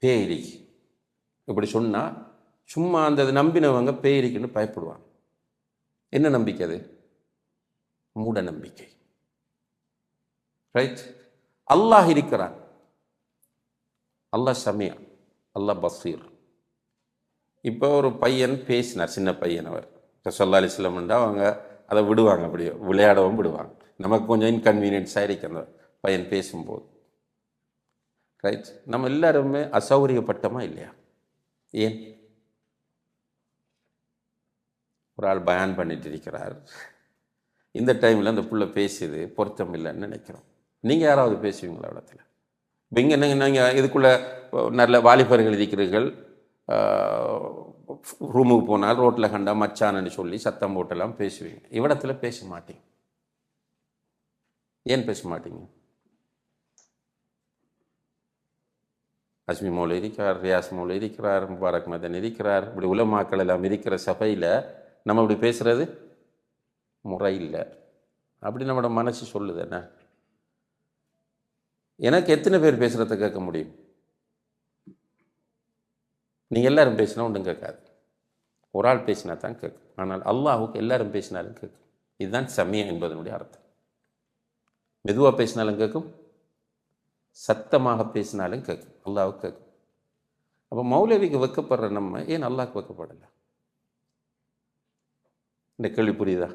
பேய்ரி இப்படி சொன்னால் சும்மா அந்த நம்பினவங்க பேய்ரிக்குன்னு பயப்படுவாங்க. என்ன நம்பிக்கை அது? மூட நம்பிக்கை. ரைட்? அல்லாஹ் இருக்கிறான், அல்லாஹ் சமியா, அல்லாஹ் பசீர். இப்போ ஒரு பையன் பேசினார், சின்ன பையன், அவர் ஸல்லல்லாஹு அலைஹி வஸல்லம் அவங்க அதை விடுவாங்க, அப்படியே விளையாடவும் விடுவாங்க. நமக்கு கொஞ்சம் இன்கன்வீனியன்ஸ் ஆகிருக்கு அந்த பையன் பேசும்போது. ரைட்? நம்ம எல்லாருமே அசௌகரியப்பட்டோமா இல்லையா? ஏன்? ஒரு ஆள் பயான் பண்ணிட்டு இருக்கிறார், இந்த டைமில் அந்த புள்ள பேசியது பொருத்தம் இல்லைன்னு நினைக்கிறோம். நீங்கள் யாராவது பேசுவீங்களா இடத்துல? இப்போ இங்கே நீங்கள் இதுக்குள்ளே நல்ல வாலிபர்கள் இருக்கிறீர்கள், ரூமுக்கு போனால் ரோட்டில் கண்டா மச்சான்னு சொல்லி சத்தம் போட்டெல்லாம் பேசுவீங்க. இவ்விடத்தில் பேச மாட்டீங்க. ஏன் பேச மாட்டீங்க? அஸ்மி மௌலை இருக்கிறார், ரியாஸ் மௌலை இருக்கிறார், முபாரக் மதன் இருக்கிறார், இப்படி உலமாக்கள் எல்லாம் இருக்கிற சபையில் நம்ம இப்படி பேசுகிறது முறை இல்லை. அப்படி நம்மளோட மனசு சொல்லுது. என்ன, எனக்கு எத்தனை பேர் பேசுகிறத கேட்க முடியும்? நீங்கள் எல்லாரும் பேசினா ஒன்றும் கேட்காது, ஒரு ஆள் பேசினா தான் கேட்கும். ஆனால் அல்லாஹுக்கு எல்லாரும் பேசினாலும் கேட்கும். இதுதான் சமயம் என்பதனுடைய அர்த்தம். மெதுவாக பேசினாலும் கேட்கும், சத்தமாக பேசினாலும் கேட்கும், அல்லாஹுக்கு கேட்கும். அப்போ மௌலவிக்கு வைக்கப்படுற நம்ம ஏன் அல்லாஹ்க்கு வைக்கப்படலை? இந்த கேள்வி புரியுதா?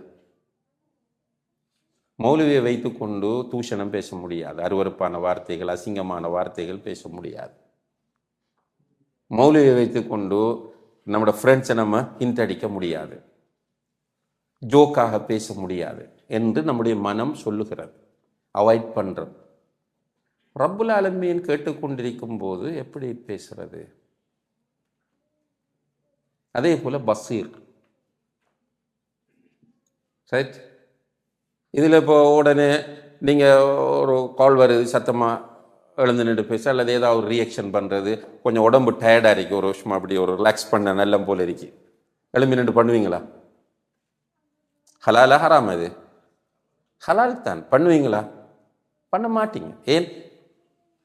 மௌலவியை வைத்துக்கொண்டு தூஷணம் பேச முடியாது, அருவருப்பான வார்த்தைகள், அசிங்கமான வார்த்தைகள் பேச முடியாது. மௌலவியை வைத்துக்கொண்டு நம்மளோட ஃப்ரெண்ட்ஸை நம்ம ஹிண்டடிக்க முடியாது, ஜோக்காக பேச முடியாது என்று நம்முடைய மனம் சொல்லுகிறது. அவாய்ட் பண்ணுறது. ரப்புல் ஆலமீன் கேட்டுக்கொண்டிருக்கும் போது எப்படி பேசுறது? அதே போல பசீர். ரைட்? இதில் இப்போ உடனே நீங்கள் ஒரு கால் வருது, சத்தமாக எழுந்து நின்று பேச, அல்லது ஏதாவது ஒரு ரியாக்ஷன் பண்ணுறது, கொஞ்சம் உடம்பு டயர்டாக இருக்குது, ஒரு வருஷமாக அப்படி ஒரு ரிலாக்ஸ் பண்ண நல்ல போல் இருக்கு, எழும்பி நின்று பண்ணுவீங்களா? ஹலாலா ஹராம்? அது ஹலால் தான். பண்ணுவீங்களா? பண்ண மாட்டீங்க. ஏன்?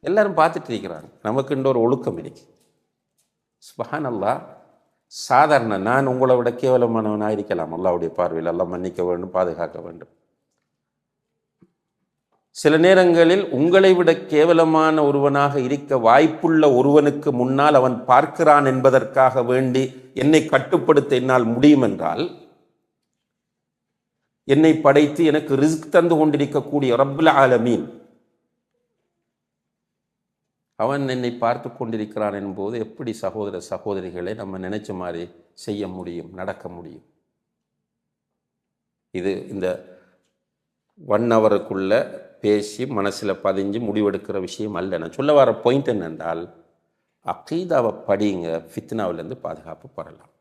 எல்லாரும் பார்த்துட்டு இருக்கிறாங்க. நமக்குன்ற ஒரு ஒழுக்கம் இருக்கு. சுப்ஹானல்லாஹ். சாதாரண நான் உங்களை விட கேவலமானவனாக இருக்கலாம், அல்லாஹ்வுடைய பார்வையில். அல்லாஹ் மன்னிக்க வேண்டும், பாதுகாக்க வேண்டும். சில நேரங்களில் உங்களை விட கேவலமான ஒருவனாக இருக்க வாய்ப்புள்ள ஒருவனுக்கு முன்னால் அவன் பார்க்கிறான் என்பதற்காக வேண்டி என்னை கட்டுப்படுத்த என்னால் முடியும் என்றால், என்னை படைத்து எனக்கு ரிஸ்க் தந்து கொண்டிருக்கக்கூடிய ரப்புல் ஆலமீன் அவன் என்னை பார்த்து கொண்டிருக்கிறான் என்போது எப்படி சகோதர சகோதரிகளை நம்ம நினைச்ச மாதிரி செய்ய முடியும், நடக்க முடியும்? இது இந்த 1 ஹவருக்குள்ள பேசி மனசில் பதிஞ்சு முடிவெடுக்கிற விஷயம் அல்ல. நான் சொல்ல வர பாயிண்ட் என்னென்றால், அகீதாவை படிங்க, ஃபித்னாவிலேருந்து பாதுகாப்பு பெறலாம்.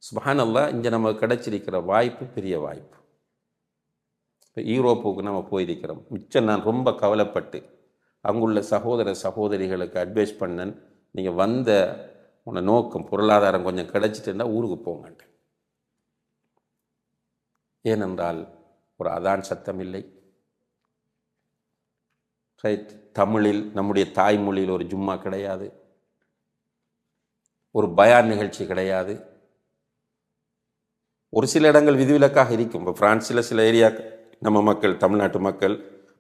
சுப்ஹானல்லாஹ். இங்கே நமக்கு கிடைச்சிருக்கிற வாய்ப்பு பெரிய வாய்ப்பு. இப்போ யூரோப்புக்கு நம்ம போயிருக்கிறோம். மிச்சம் நான் ரொம்ப கவலைப்பட்டு அங்குள்ள சகோதர சகோதரிகளுக்கு அட்வைஸ் பண்ணேன், நீங்கள் வந்த உன்னை நோக்கம் பொருளாதாரம் கொஞ்சம் கிடைச்சிட்டுன்னா ஊருக்கு போங்கன்ட்டு. ஏனென்றால் ஒரு அதான் சத்தம் இல்லை. ரைட்? தமிழில் நம்முடைய தாய்மொழியில் ஒரு ஜும்மா கிடையாது, ஒரு பயான் நிகழ்ச்சி கிடையாது. ஒரு சில இடங்கள் விதிவிலக்காக இருக்கும். இப்போ பிரான்ஸில் சில ஏரியா நம்ம மக்கள், தமிழ்நாட்டு மக்கள்,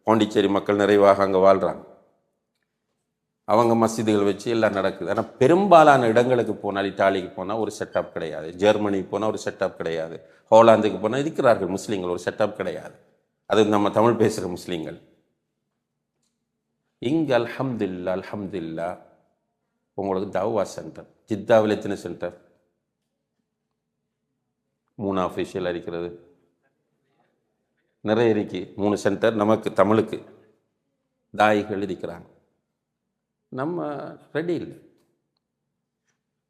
பாண்டிச்சேரி மக்கள் நிறைவாக அங்கே வாழ்கிறாங்க. அவங்க மசீதுகள் வச்சு எல்லாம் நடக்குது. ஆனால் பெரும்பாலான இடங்களுக்கு போனால், இட்டாலிக்கு போனால் ஒரு செட்டப் கிடையாது, ஜெர்மனிக்கு போனால் ஒரு செட்டப் கிடையாது, ஹோலாந்துக்கு போனால் இருக்கிறார்கள் முஸ்லீம்கள், ஒரு செட்டப் கிடையாது. அது நம்ம தமிழ் பேசுகிற முஸ்லீம்கள். இங்கே அல்ஹம்துலில்லாஹ் அல்ஹம்துலில்லாஹ் உங்களுக்கு தவா சென்டர். ஜித்தாவில் எத்தனை சென்டர்? 3 ஆஃபீஷியல் இருக்கிறது, நிறைய இருக்கு. 3 சென்டர் நமக்கு தமிழுக்கு தாயிகள் இருக்கிறாங்க. நம்ம ரெடி இல்லை.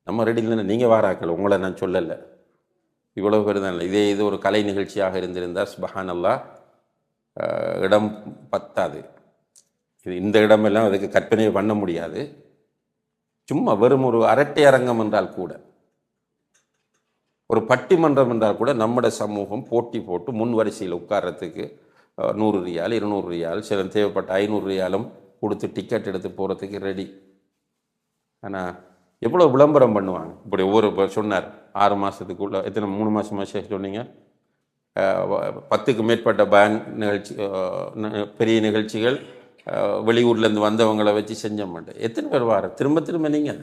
நம்ம ரெடி இல்லைன்னு நீங்கள் வாராக்கள், உங்களை நான் சொல்லலை. இவ்வளோ பேர் தான் இல்லை. இது ஒரு கலை நிகழ்ச்சியாக இருந்திருந்தால் சுப்ஹானல்லாஹ் இடம் பத்தாது. இந்த இடமெல்லாம் அதுக்கு கற்பனை பண்ண முடியாது. சும்மா வெறும் ஒரு அரட்டை அரங்கம் என்றால் கூட, ஒரு பட்டிமன்றம் என்றால் கூட நம்முடைய சமூகம் போட்டி போட்டு முன் வரிசையில் உட்கார்றதுக்கு 100 ரியால் 200 ரியால், சில தேவைப்பட்ட 500 ரியாலும் கொடுத்து டிக்கெட் எடுத்து போகிறதுக்கு ரெடி. ஆனால் எவ்வளோ விளம்பரம் பண்ணுவாங்க. இப்படி ஒவ்வொரு சொன்னார் 6 மாதத்துக்குள்ள எத்தனை 3 மாதமாக சொன்னீங்க, 10க்கு மேற்பட்ட பேங்க் நிகழ்ச்சி, பெரிய நிகழ்ச்சிகள், வெளியூர்லேருந்து வந்தவங்களை வச்சு செஞ்ச மாட்டேன். எத்தனை பேர் வார திரும்ப திரும்ப நீங்கள்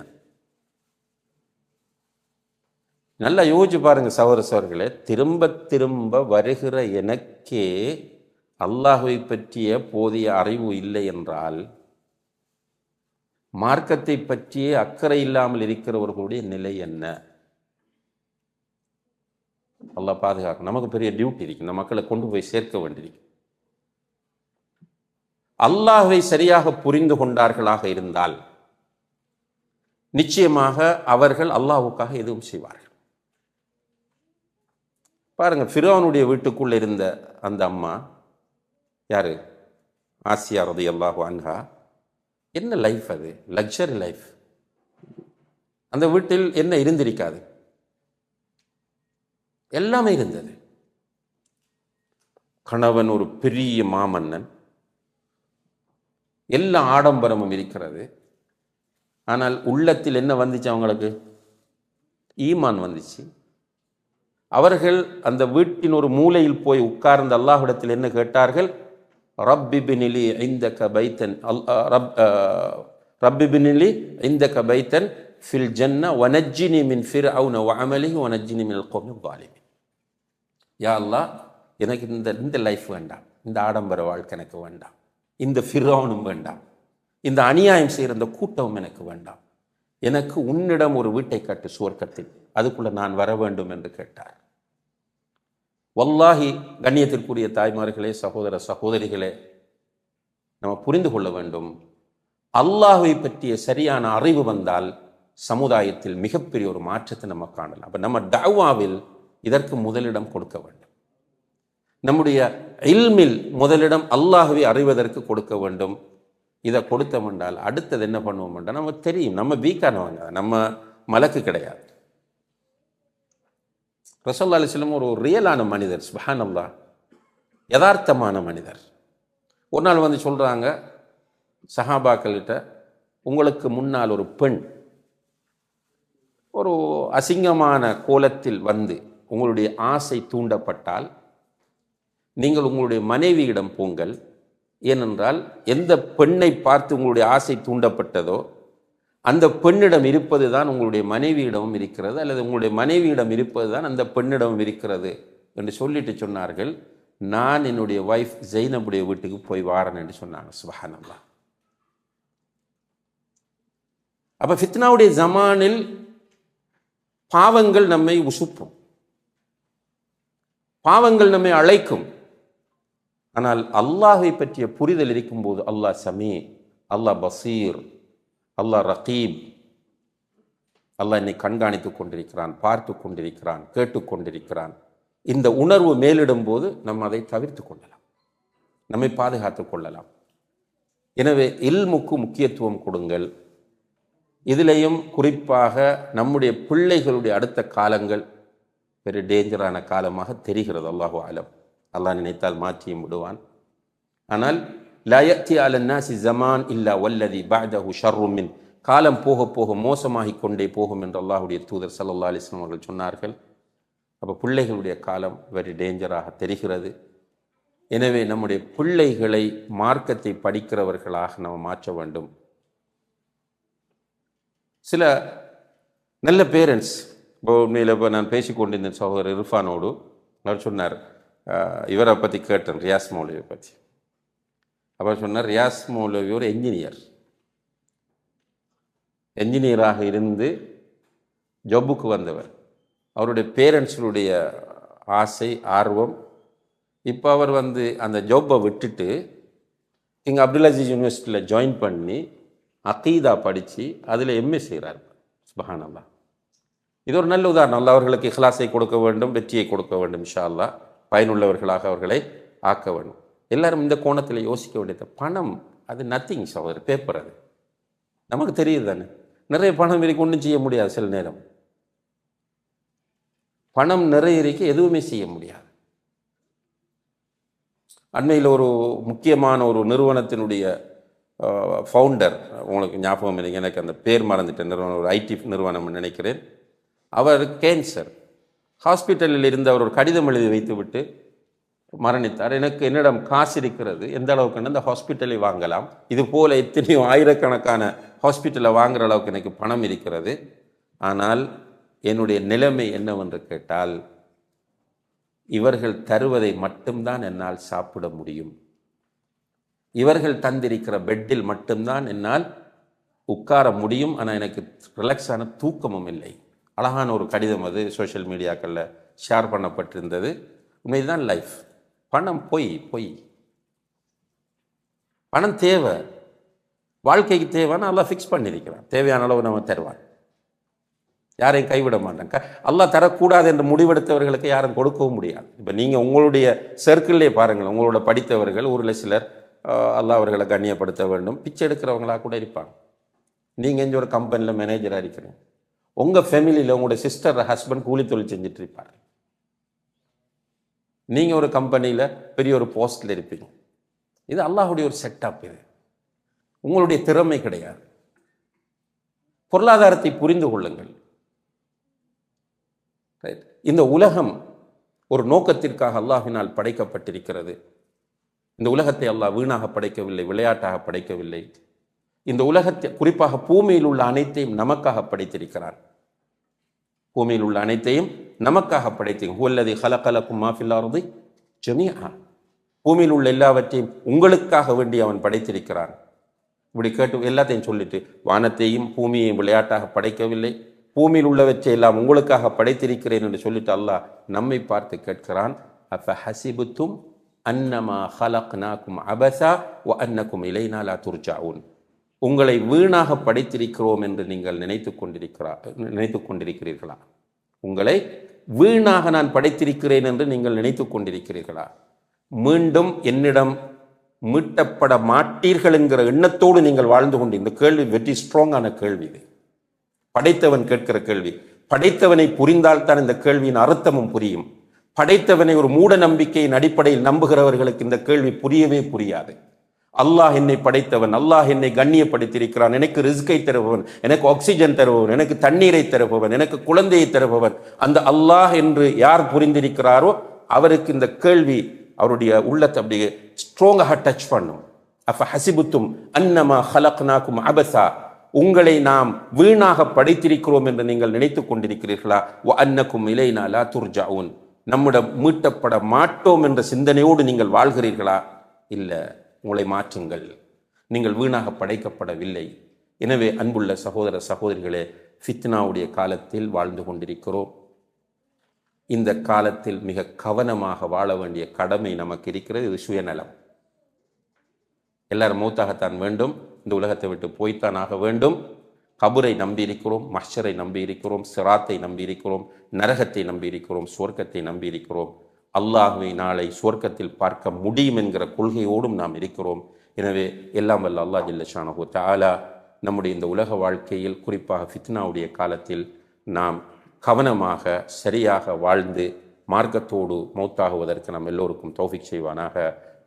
நல்லா யோசிச்சு பாருங்க சகோதரர்களே. திரும்ப திரும்ப வருகிற எனக்கே அல்லாஹ்வை பற்றிய போதிய அறிவு இல்லை என்றால், மார்க்கத்தை பற்றியே அக்கறை இல்லாமல் இருக்கிறவர்களுடைய நிலை என்ன? அல்லாஹ் பாதுகாக்க. நமக்கு பெரிய டியூட்டி இருக்கு, இந்த மக்களை கொண்டு போய் சேர்க்க வேண்டியிருக்கு. அல்லாஹ்வை சரியாக புரிந்து கொண்டார்களாக இருந்தால் நிச்சயமாக அவர்கள் அல்லாஹ்வுக்காக எதுவும் செய்வார்கள். பாருங்க, ஃபிரௌனுடைய வீட்டுக்குள்ள இருந்த அந்த அம்மா யாரு? ஆசியா ரலியல்லாஹு அன்ஹா. என்ன லைஃப் அது? Luxury life. அந்த வீட்டில் என்ன இருந்திருக்காது? எல்லாமே இருந்தது. கணவன் ஒரு பெரிய மாமன்னன், எல்லா ஆடம்பரமும் இருக்கிறது. ஆனால் உள்ளத்தில் என்ன வந்துச்சு அவங்களுக்கு? ஈமான் வந்துச்சு. அவர்கள் அந்த வீட்டின் ஒரு மூலையில் போய் உட்கார்ந்து அல்லாஹ்விடத்தில் என்ன கேட்டார்கள்? ரப்பி பினிலி இந்தக பைத்தன், ரப்பி பினிலி இந்தக பைத்தன் ஃபில் ஜன்னா வனஜ்ஜினி மின் ஃபிர்அவுன வஅமலிஹி வனஜ்ஜினி மினல் கௌமில் ஸாலிமீன். யா அல்லாஹ், எனக்கு இந்த லைஃப் வேண்டாம், இந்த ஆடம்பர வாழ்க்கை எனக்கு வேண்டாம், இந்த ஃபிர்அவுனும் வேண்டாம், இந்த அநியாயம் செய்கிற இந்த கூட்டமும் எனக்கு வேண்டாம். எனக்கு உன்னிடம் ஒரு வீட்டை கட்டு சுவர்க்கத்தில், அதுக்குள்ள நான் வர வேண்டும் என்று கேட்டார். வல்லாஹி, கண்ணியத்திற்குரிய தாய்மார்களே, சகோதர சகோதரிகளே, நம்ம புரிந்து கொள்ள வேண்டும். அல்லாஹ்வை பற்றிய சரியான அறிவு வந்தால் சமுதாயத்தில் மிகப்பெரிய ஒரு மாற்றத்தை நம்ம காணலாம். அப்ப நம்ம தஅவாவில் இதற்கு முதலிடம் கொடுக்க வேண்டும். நம்முடைய இல்மில் முதலிடம் அல்லாஹ்வை அறிவதற்கு கொடுக்க வேண்டும். இதை கொடுத்தோம் என்றால் அடுத்தது என்ன பண்ணுவோம் என்றால் நமக்கு தெரியும். நம்ம வீக்கானவங்க, நம்ம மலக்கு கிடையாது. ரசூலுல்லாஹி அலைஹி வஸல்லம் ஒரு ரியலான மனிதர், சுப்ஹானல்லாஹ், யதார்த்தமான மனிதர். ஒரு நாள் வந்து சொல்றாங்க சஹாபாக்கள்கிட்ட, உங்களுக்கு முன்னால் ஒரு பெண் ஒரு அசிங்கமான கோலத்தில் வந்து உங்களுடைய ஆசை தூண்டப்பட்டால் நீங்கள் உங்களுடைய மனைவியிடம் போங்கள். ஏனென்றால் எந்த பெண்ணை பார்த்து உங்களுடைய ஆசை தூண்டப்பட்டதோ அந்த பெண்ணிடம் இருப்பது தான் உங்களுடைய மனைவியிடமும் இருக்கிறது, அல்லது உங்களுடைய மனைவியிடம் இருப்பது தான் அந்த பெண்ணிடமும் இருக்கிறது என்று சொல்லிட்டு சொன்னார்கள். நான் என்னுடைய வைஃப் ஜெய்னபுடைய வீட்டுக்கு போய் வாரேன் என்று சொன்னாங்க. சுப்ஹானல்லாஹ். அப்ப ஃபித்னாவுடைய ஜமானில் பாவங்கள் நம்மை உசுப்பும், பாவங்கள் நம்மை அழைக்கும். ஆனால் அல்லாஹை பற்றிய புரிதல் இருக்கும்போது அல்லாஹ் சமீ, அல்லாஹ் பசீர், அல்லாஹ் ரகீப், அல்லாஹ் என்னை கண்காணித்துக் கொண்டிருக்கிறான், பார்த்து கொண்டிருக்கிறான், கேட்டுக்கொண்டிருக்கிறான். இந்த உணர்வு மேலிடும் போது நம்ம அதை தவிர்த்து கொள்ளலாம், நம்மை பாதுகாத்துக் கொள்ளலாம். எனவே இல்முக்கு முக்கியத்துவம் கொடுங்கள். இதிலையும் குறிப்பாக நம்முடைய பிள்ளைகளுடைய அடுத்த காலங்கள் பெரிய டேஞ்சரான காலமாக தெரிகிறது. அல்லாஹு அலம். அல்லாஹ் நினைத்தால் மாற்றியும் விடுவான். ஆனால் லா யஅதி அலன் நாஸி ஸமான் இல்லா வல்லதி பஅதஹு ஷர்ரு மின், காலம் போக போக மோசமாகிக் கொண்டே போகும் என்று அல்லாஹ்வுடைய தூதர் ஸல்லல்லாஹு அலைஹி வஸல்லம் அவர்கள் சொன்னார்கள். அப்போ பிள்ளைகளுடைய காலம் வெரி டேஞ்சராக தெரிகிறது. எனவே நம்முடைய பிள்ளைகளை மார்க்கத்தை படிக்கிறவர்களாக நம்ம மாற்ற வேண்டும். சில நல்ல பேரண்ட்ஸ், இப்போ உண்மையில் இப்போ நான் பேசிக்கொண்டிருந்த சகோதரர் இர்ஃபானோடு அவர் சொன்னார், இவரை பற்றி கேட்டேன், ரியாஸ் மௌலவியை பற்றி. அவர் சொன்னார், ரியாஸ் மௌலவி ஒரு என்ஜினியராக இருந்து ஜப்புக்கு வந்தவர். அவருடைய பேரண்ட்ஸுடைய ஆசை ஆர்வம், இப்போ அவர் அந்த ஜாப்பை விட்டுட்டு இங்கே அப்துல் அசீஸ் யூனிவர்சிட்டியில் ஜாயின் பண்ணி அகீதா படித்து அதில் எம்ஏ செய்கிறார். சுப்ஹானல்லாஹ். இது ஒரு நல்ல உதாரணம். அல்லாஹ் அவர்களுக்கு இஹ்லாஸை கொடுக்க வேண்டும், வெற்றியை கொடுக்க வேண்டும். இன்ஷா அல்லாஹ் பயனுள்ளவர்களாக அவர்களை ஆக்க வேண்டும். எல்லாரும் இந்த கோணத்தில் யோசிக்க வேண்டியது. பணம் அது நத்திங் சகோதரர், பேப்பர். அது நமக்கு தெரியுது தானே. நிறைய பணம் இருக்கு, ஒன்றும் செய்ய முடியாது. சில நேரம் பணம் நிறைய இருக்கு, எதுவுமே செய்ய முடியாது. அண்மையில் ஒரு முக்கியமான ஒரு நிறுவனத்தினுடைய ஃபவுண்டர், உங்களுக்கு ஞாபகம் இல்லை, எனக்கு அந்த பேர் மறந்துட்டேன், நிறுவனம் ஒரு ஐடி நிறுவனம் நினைக்கிறேன். அவர் கேன்சர் ஹாஸ்பிட்டலில் இருந்து அவர் ஒரு கடிதம் எழுதி வைத்து விட்டு மரணித்தார். என்னிடம் காசு இருக்கிறது, எந்த அளவுக்கு அந்த ஹாஸ்பிட்டலை வாங்கலாம், இது போல எத்தனையோ ஆயிரக்கணக்கான ஹாஸ்பிட்டலை வாங்குற அளவுக்கு எனக்கு பணம் இருக்கிறது. ஆனால் என்னுடைய நிலைமை என்னவென்று கேட்டால், இவர்கள் தருவதை மட்டும்தான் என்னால் சாப்பிட முடியும். இவர்கள் தந்திருக்கிற பெட்டில் மட்டும்தான் என்னால் உட்கார முடியும். ஆனால் எனக்கு ரிலாக்ஸான தூக்கமும் இல்லை. அழகான ஒரு கடிதம் அது சோஷியல் மீடியாக்களில் ஷேர் பண்ணப்பட்டிருந்தது. உண்மைதான் லைஃப். பணம் பொய். பணம் தேவை, வாழ்க்கைக்கு தேவைன்னு அல்லாஹ் ஃபிக்ஸ் பண்ணியிருக்கிறான். தேவையான அளவு நம்ம தருவான், யாரையும் கைவிட மாட்டாங்க. அல்லாஹ் தரக்கூடாது என்று முடிவெடுத்தவர்களுக்கு யாரும் கொடுக்கவும் முடியாது. இப்போ நீங்கள் உங்களுடைய சர்க்கிள்லேயே பாருங்கள், உங்களோட படித்தவர்கள் ஊரில் சிலர் அல்லாஹ் அவர்களை கண்ணியப்படுத்த வேண்டும், பிச்சை எடுக்கிறவங்களாக கூட இருப்பாங்க. நீங்கள் இங்கே ஒரு கம்பெனியில் மேனேஜராக இருக்கிறீங்க, உங்கள் ஃபேமிலியில் உங்களோட சிஸ்டர் ஹஸ்பண்ட் கூலி தொழில் செஞ்சுட்டு இருப்பார். நீங்கள் ஒரு கம்பெனியில் பெரிய ஒரு போஸ்டில் இருப்பீங்க. இது அல்லாஹுடைய ஒரு செட்டப். இது உங்களுடைய திறமை கிடையாது. பொருளாதாரத்தை புரிந்து கொள்ளுங்கள். இந்த உலகம் ஒரு நோக்கத்திற்காக அல்லாஹ்வினால் படைக்கப்பட்டிருக்கிறது. இந்த உலகத்தை அல்லாஹ் வீணாக படைக்கவில்லை, விளையாட்டாக படைக்கவில்லை. இந்த உலகத்தை, குறிப்பாக பூமியில் உள்ள அனைத்தையும் நமக்காக படைத்திருக்கிறார். பூமியில் உள்ள அனைத்தையும் நமக்காக படைத்தீங்க. ஹுவல்லதி ஹலகலக்கும் மா ஃபில் அர்தி ஜமீஆ. பூமியில் உள்ள எல்லாவற்றையும் உங்களுக்காக வேண்டி அவன் படைத்திருக்கிறான். இப்படி கேட்டு எல்லாத்தையும் சொல்லிட்டு, வானத்தையும் பூமியையும் விளையாட்டாக படைக்கவில்லை, பூமியில் உள்ளவற்றை எல்லாம் உங்களுக்காக படைத்திருக்கிறேன் என்று சொல்லிட்டு அல்லாஹ் நம்மை பார்த்து கேட்கிறான், அஃப ஹஸிபுத்தும் அன்னமா ஹலக்னாக்கும் அபஸா வ அன்னக்கும் இலைனா லா துர்ஜாஊன். உங்களை வீணாக படைத்திருக்கிறோம் என்று நீங்கள் நினைத்து கொண்டிருக்கிறீர்களா? உங்களை வீணாக நான் படைத்திருக்கிறேன் என்று நீங்கள் நினைத்து கொண்டிருக்கிறீர்களா? மீண்டும் என்னிடம் மீட்டப்பட மாட்டீர்கள் என்கிற எண்ணத்தோடு நீங்கள் வாழ்ந்து கொண்டு, இந்த கேள்வி வெற்றி ஸ்ட்ராங்கான கேள்வி. இது படைத்தவன் கேட்கிற கேள்வி. படைத்தவனை புரிந்தால்தான் இந்த கேள்வியின் அர்த்தமும் புரியும். படைத்தவனை ஒரு மூட நம்பிக்கையின் அடிப்படையில் நம்புகிறவர்களுக்கு இந்த கேள்வி புரியவே புரியாது. அல்லாஹ் என்னை படைத்தவன், அல்லாஹ் என்னை கண்ணியப்படுத்தியிருக்கிறான், எனக்கு ரிஸ்கை தருபவன், எனக்கு ஆக்சிஜன் தருபவன், எனக்கு தண்ணீரை தருபவன், எனக்கு குழந்தையை தருபவன், அந்த அல்லாஹ் என்று யார் புரிந்திருக்கிறாரோ அவருக்கு இந்த கேள்வி அவருடைய உள்ளத்தை அப்படியே ஸ்ட்ராங்காக டச் பண்ணும். அஃப ஹஸிபுத்தும் அன்னமா ஹலக்னாக்கும் அபஸா. உங்களை நாம் வீணாக படைத்திருக்கிறோம் என்று நீங்கள் நினைத்துக் கொண்டிருக்கிறீர்களா? வ அன்னக்கும் இலைனா லா துர்ஜாஊன். நம்மிடம் மீட்டப்பட மாட்டோம் என்ற சிந்தனையோடு நீங்கள் வாழ்கிறீர்களா? இல்லை, உங்களை மாற்றுங்கள். நீங்கள் வீணாக படைக்கப்படவில்லை. எனவே அன்புள்ள சகோதர சகோதரிகளே, ஃபித்னாவுடைய காலத்தில் வாழ்ந்து கொண்டிருக்கிறோம். இந்த காலத்தில் மிக கவனமாக வாழ வேண்டிய கடமை நமக்கு இருக்கிறது. இது சுயநலம். எல்லாரும் மௌத்தாகத்தான் வேண்டும், இந்த உலகத்தை விட்டு போய்த்தான் ஆக வேண்டும். கபரை நம்பியிருக்கிறோம், மஹ்ஷரை நம்பியிருக்கிறோம், சிராத்தை நம்பியிருக்கிறோம், நரகத்தை நம்பியிருக்கிறோம், சுவர்க்கத்தை நம்பியிருக்கிறோம். அல்லாஹ்வை நாளை சுவர்க்கத்தில் பார்க்க முடியும் என்கிற கொள்கையோடும் நாம் இருக்கிறோம். எனவே எல்லாம் வல்ல அல்லாஹ் ஜல்ல ஷானஹு தஆலா நம்முடைய இந்த உலக வாழ்க்கையில், குறிப்பாக ஃபித்னாவுடைய காலத்தில் நாம் கவனமாக சரியாக வாழ்ந்து மார்க்கத்தோடு மௌத்தாகுவதற்கு நாம் எல்லோருக்கும் தௌஃபீக் செய்வானாக.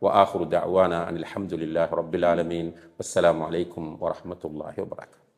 وآخر دعوانا أن الحمد لله رب العالمين والسلام عليكم ورحمة الله وبركاته.